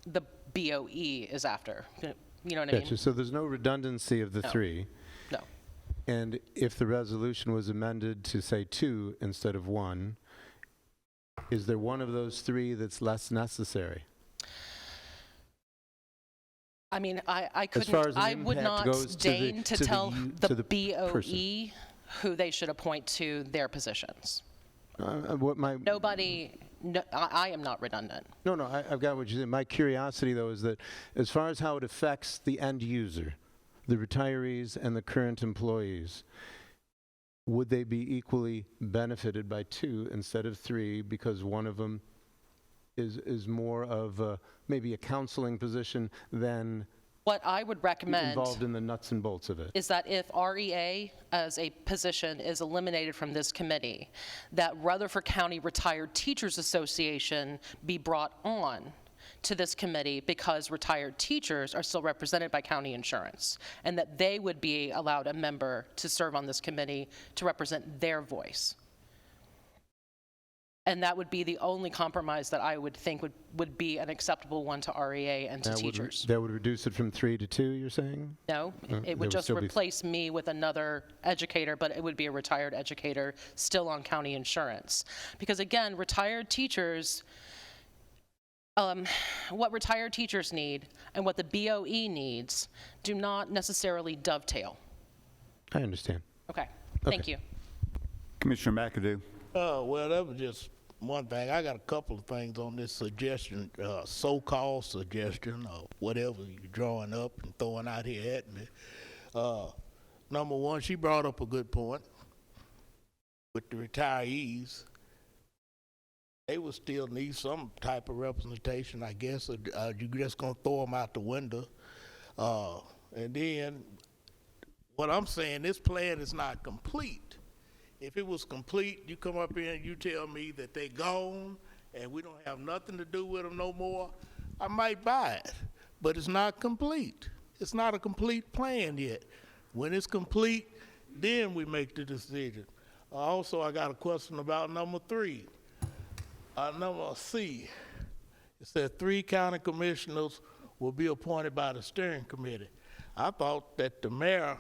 the BOE is after. You know what I mean? So there's no redundancy of the 3. No. And if the resolution was amended to say 2 instead of 1, is there one of those 3 that's less necessary? I mean, I As far as couldn't, an I would impact not goes deign to tell the BOE person. who they should appoint to their positions. Nobody, I am not redundant. No, I've got what you said. My curiosity, though, is that as far as how it affects the end user, the retirees and the current employees, would they be equally benefited by 2 instead of 3 because one of them is more of maybe a counseling position than What I would recommend involved in the nuts and bolts of it? is that if REA as a position is eliminated from this committee, that Rutherford County Retired Teachers Association be brought on to this committee because retired teachers are still represented by county insurance, and that they would be allowed a member to serve on this committee to represent their voice. And that would be the only compromise that I would think would be an acceptable one to REA and to teachers. That would reduce it from 3 to 2, you're saying? No, it would just replace me with another educator, but it would be a retired educator still on county insurance. Because again, retired teachers, what retired teachers need and what the BOE needs do not necessarily dovetail. I understand. Okay, thank you. Commissioner McAdoo. Well, that was just one thing. I got a couple of things on this suggestion, so-called suggestion, or whatever you're drawing up and throwing out here at me. Number one, she brought up a good point with the retirees. They would still need some type of representation, I guess. You just gonna throw them out the window. And then, what I'm saying, this plan is not complete. If it was complete, you come up here and you tell me that they gone and we don't have nothing to do with them no more, I might buy it. But it's not complete. It's not a complete plan yet. When it's complete, then we make the decision. Also, I got a question about number 3. Number C, it says 3 county commissioners will be appointed by the steering committee. I thought that the mayor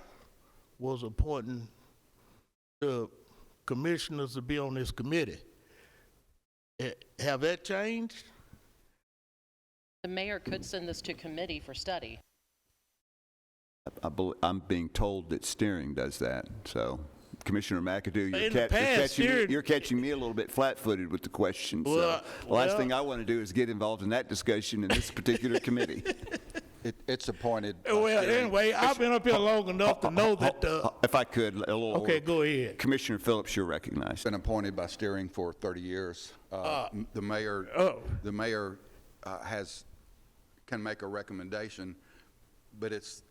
was appointing the commissioners to be on this committee. Have that changed? The mayor could send this to committee for study. I'm being told that steering does that, so. Commissioner McAdoo, you're catching me a little bit flat-footed with the question. So the last thing I want to do is get involved in that discussion in this particular committee. It's appointed. Well, anyway, I've been up here long enough to know that. If I could, a little. Okay, go ahead. Commissioner Phillips, you're recognized. Been appointed by steering for 30 years. The mayor can make a recommendation, but it's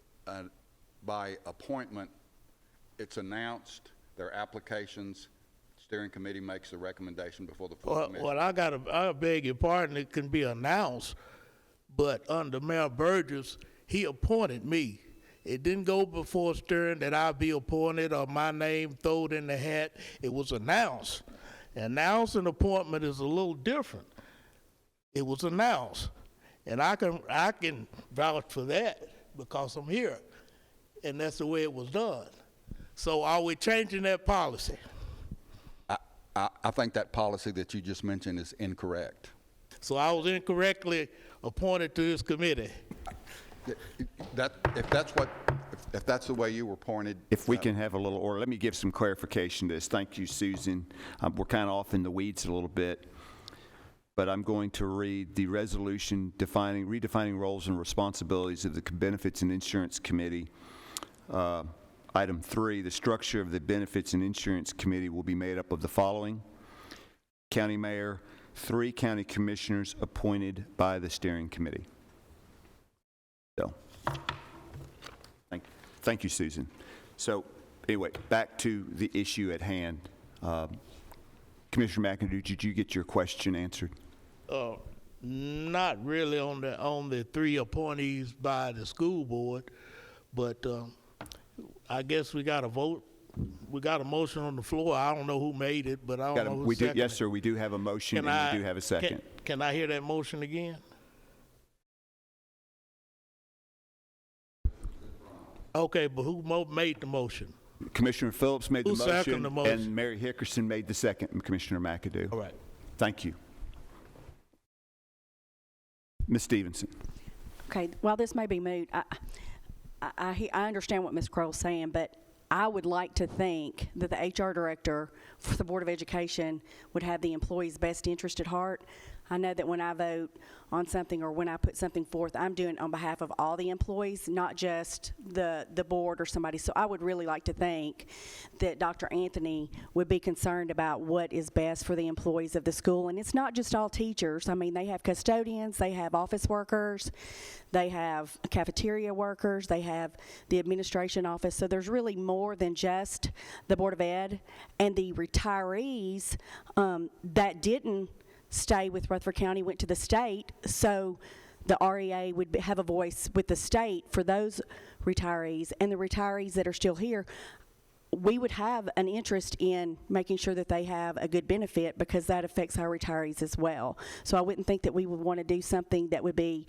by appointment. It's announced. Their applications. Steering committee makes a recommendation before the full committee. Well, I beg your pardon. It can be announced. But under Mayor Burgess, he appointed me. It didn't go before steering that I be appointed or my name thrown in the hat. It was announced. Announced and appointment is a little different. It was announced. And I can vouch for that because I'm here. And that's the way it was done. So are we changing that policy? I think that policy that you just mentioned is incorrect. So I was incorrectly appointed to this committee. If that's the way you were appointed. If we can have a little order, let me give some clarification to this. Thank you, Susan. We're kind of off in the weeds a little bit, but I'm going to read the resolution redefining roles and responsibilities of the Benefits and Insurance Committee. Item 3, the structure of the Benefits and Insurance Committee will be made up of the following: County Mayor, 3 county commissioners appointed by the steering committee. So, thank you, Susan. So, anyway, back to the issue at hand. Commissioner McAdoo, did you get your question answered? Not really on the 3 appointees by the school board, but I guess we got a vote. We got a motion on the floor. I don't know who made it, but I don't know who seconded it. Yes, sir, we do have a motion and we do have a second. Can I hear that motion again? Okay, but who made the motion? Commissioner Phillips made the motion, seconded the motion? And Mary Hickerson made the second, Commissioner McAdoo. All right. Thank you. Ms. Stevenson. Okay, while this may be moot, I understand what Ms. Crowell's saying, but I would like to think that the HR director for the Board of Education would have the employee's best interest at heart. I know that when I vote on something or when I put something forth, I'm doing it on behalf of all the employees, not just the board or somebody. So I would really like to think that Dr. Anthony would be concerned about what is best for the employees of the school. And it's not just all teachers. I mean, they have custodians, they have office workers, they have cafeteria workers, they have the administration office. So there's really more than just the Board of Ed. And the retirees that didn't stay with Rutherford County went to the state, so the REA would have a voice with the state for those retirees. And the retirees that are still here, we would have an interest in making sure that they have a good benefit because that affects our retirees as well. So I wouldn't think that we would want to do something that would be,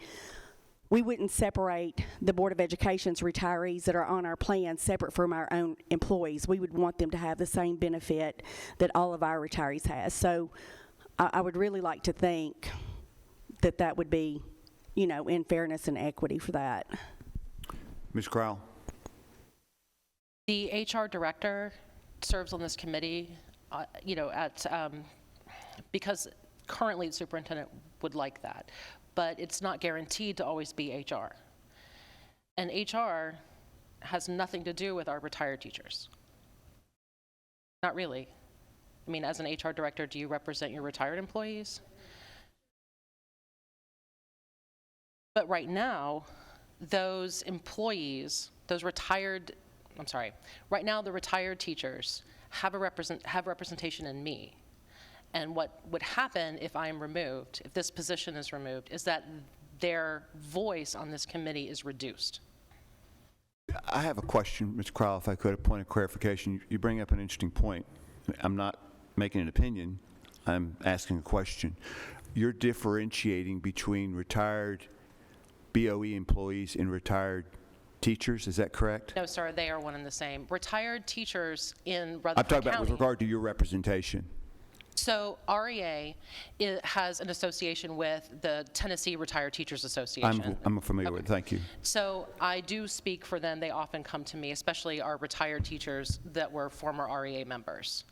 we wouldn't separate the Board of Education's retirees that are on our plan separate from our own employees. We would want them to have the same benefit that all of our retirees has. So I would really like to think that that would be, you know, in fairness and equity for that. Ms. Crowell? The HR director serves on this committee, you know, because currently the superintendent would like that, but it's not guaranteed to always be HR. And HR has nothing to do with our retired teachers. Not really. I mean, as an HR director, do you represent your retired employees? But right now, those employees, right now the retired teachers have representation in me. And what would happen if I am removed, if this position is removed, is that their voice on this committee is reduced. I have a question, Ms. Crowell, if I could, a point of clarification. You bring up an interesting point. I'm not making an opinion. I'm asking a question. You're differentiating between retired BOE employees and retired teachers, is that correct? No, sir, they are one and the same. Retired teachers in Rutherford I'm talking County. about with regard to your representation. So REA has an association with the Tennessee Retired Teachers Association. I'm familiar with it, thank you. So I do speak for them. They often come to me, especially our retired teachers that were former REA members.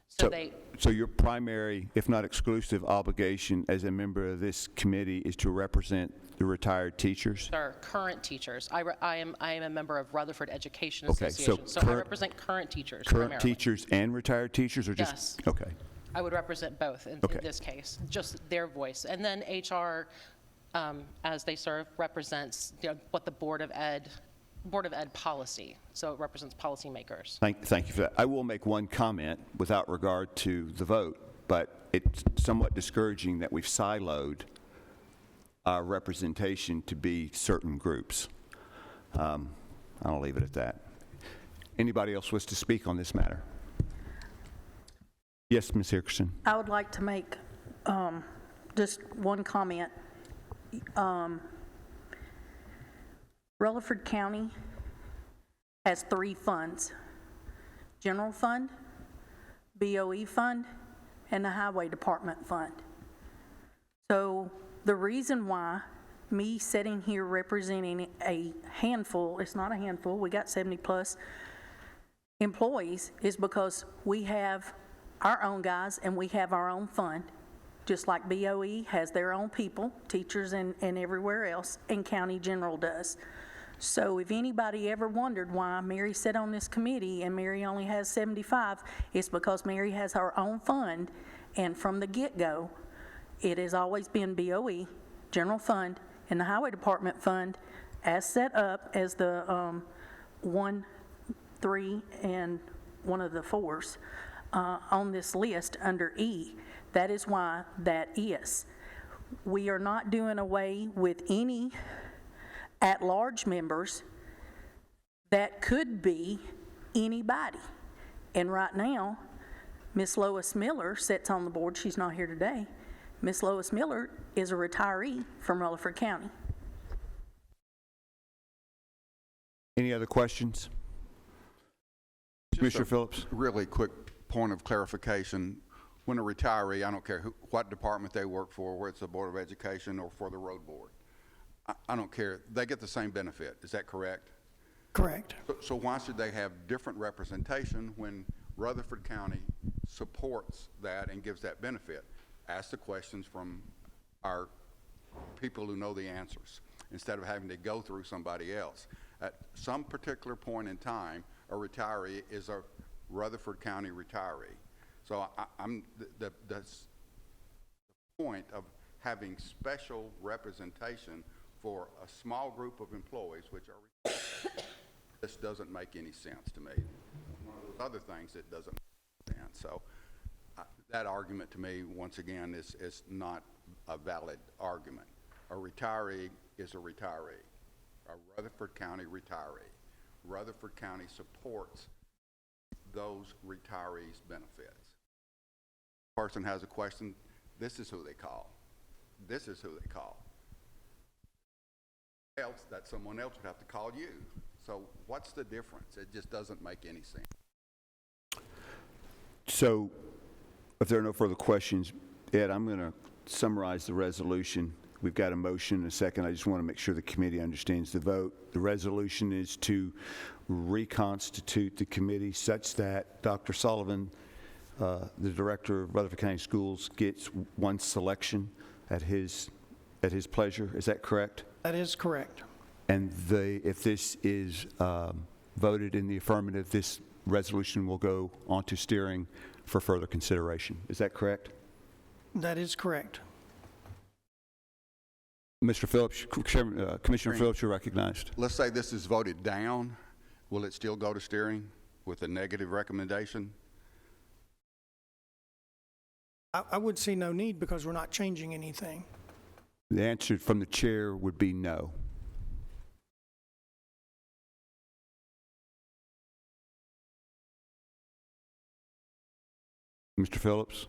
So your primary, if not exclusive, obligation as a member of this committee is to represent the retired teachers? Sir, current teachers. I am a member of Rutherford Education Okay, Association. so I represent current teachers Current primarily. teachers and retired teachers, or just? Yes. Okay. I would represent both in this case, just their voice. And then HR, as they serve, represents what the Board of Ed policy. So it represents policymakers. Thank you for that. I will make one comment without regard to the vote, but it's somewhat discouraging that we've siloed our representation to be certain groups. I'll leave it at that. Anybody else wish to speak on this matter? Yes, Ms. Hickerson. I would like to make just one comment. Rutherford County has 3 funds: General Fund, BOE Fund, and the Highway Department Fund. So the reason why me sitting here representing a handful, it's not a handful, we got 70 plus employees, is because we have our own guys and we have our own fund, just like BOE has their own people, teachers and everywhere else, and County General does. So if anybody ever wondered why Mary sat on this committee and Mary only has 75, it's because Mary has her own fund, and from the get-go, it has always been BOE, General Fund, and the Highway Department Fund as set up as the 1, 3, and one of the 4s on this list under E. That is why that is. We are not doing away with any at-large members that could be anybody. And right now, Miss Lois Miller sits on the board. She's not here today. Miss Lois Miller is a retiree from Rutherford County. Any other questions? Commissioner Phillips? Really quick point of clarification. When a retiree, I don't care what department they work for, whether it's the Board of Education or for the Road Board, I don't care. They get the same benefit. Is that correct? Correct. So why should they have different representation when Rutherford County supports that and gives that benefit? Ask the questions from our people who know the answers instead of having to go through somebody else. At some particular point in time, a retiree is a Rutherford County retiree. So the point of having special representation for a small group of employees, which are this doesn't make any sense to me. One of those other things that doesn't make sense. So that argument to me, once again, is not a valid argument. A retiree is a retiree, a Rutherford County retiree. Rutherford County supports those retirees' benefits. Person has a question, this is who they call. This is who they call. Else, that someone else would have to call you. So what's the difference? It just doesn't make any sense. So if there are no further questions, Ed, I'm going to summarize the resolution. We've got a motion and a second. I just want to make sure the committee understands the vote. The resolution is to reconstitute the committee such that Dr. Sullivan, the director of Rutherford County Schools, gets one selection at his pleasure. Is that correct? That is correct. And if this is voted in the affirmative, this resolution will go on to steering for further consideration. Is that correct? That is correct. Mr. Phillips, Commissioner Phillips, you're recognized. Let's say this is voted down. Will it still go to steering with a negative recommendation? I would see no need because we're not changing anything. The answer from the chair would be no. Mr. Phillips?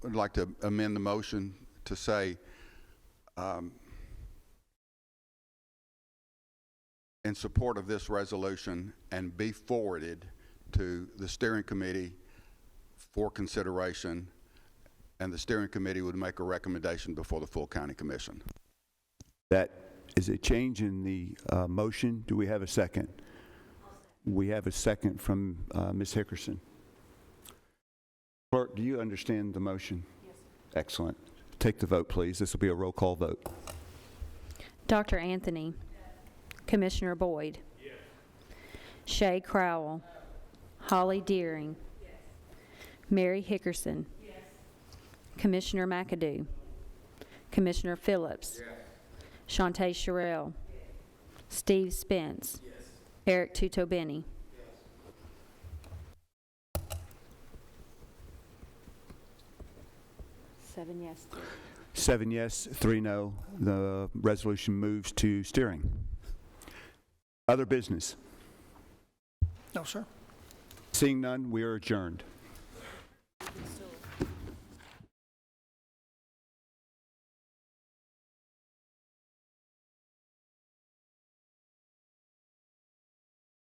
I'd like to amend the motion to say, in support of this resolution and be forwarded to the steering committee for consideration, and the steering committee would make a recommendation before the full county commission. That is a change in the motion. Do we have a second? We have a second from Ms. Hickerson. Clerk, do you understand the motion? Yes. Excellent. Take the vote, please. This will be a roll call vote. Dr. Anthony. Yes. Commissioner Boyd. Yes. Shay Crowell. No. Holly Deering. Yes. Mary Hickerson. Yes. Commissioner McAdoo. Commissioner Phillips. Yes. Shantae Sherrill. Yes. Steve Spence. Yes. Eric Tutobeni. 7 yes. 7 yes, 3 no. The resolution moves to steering. Other business? No, sir. Seeing none, we are adjourned.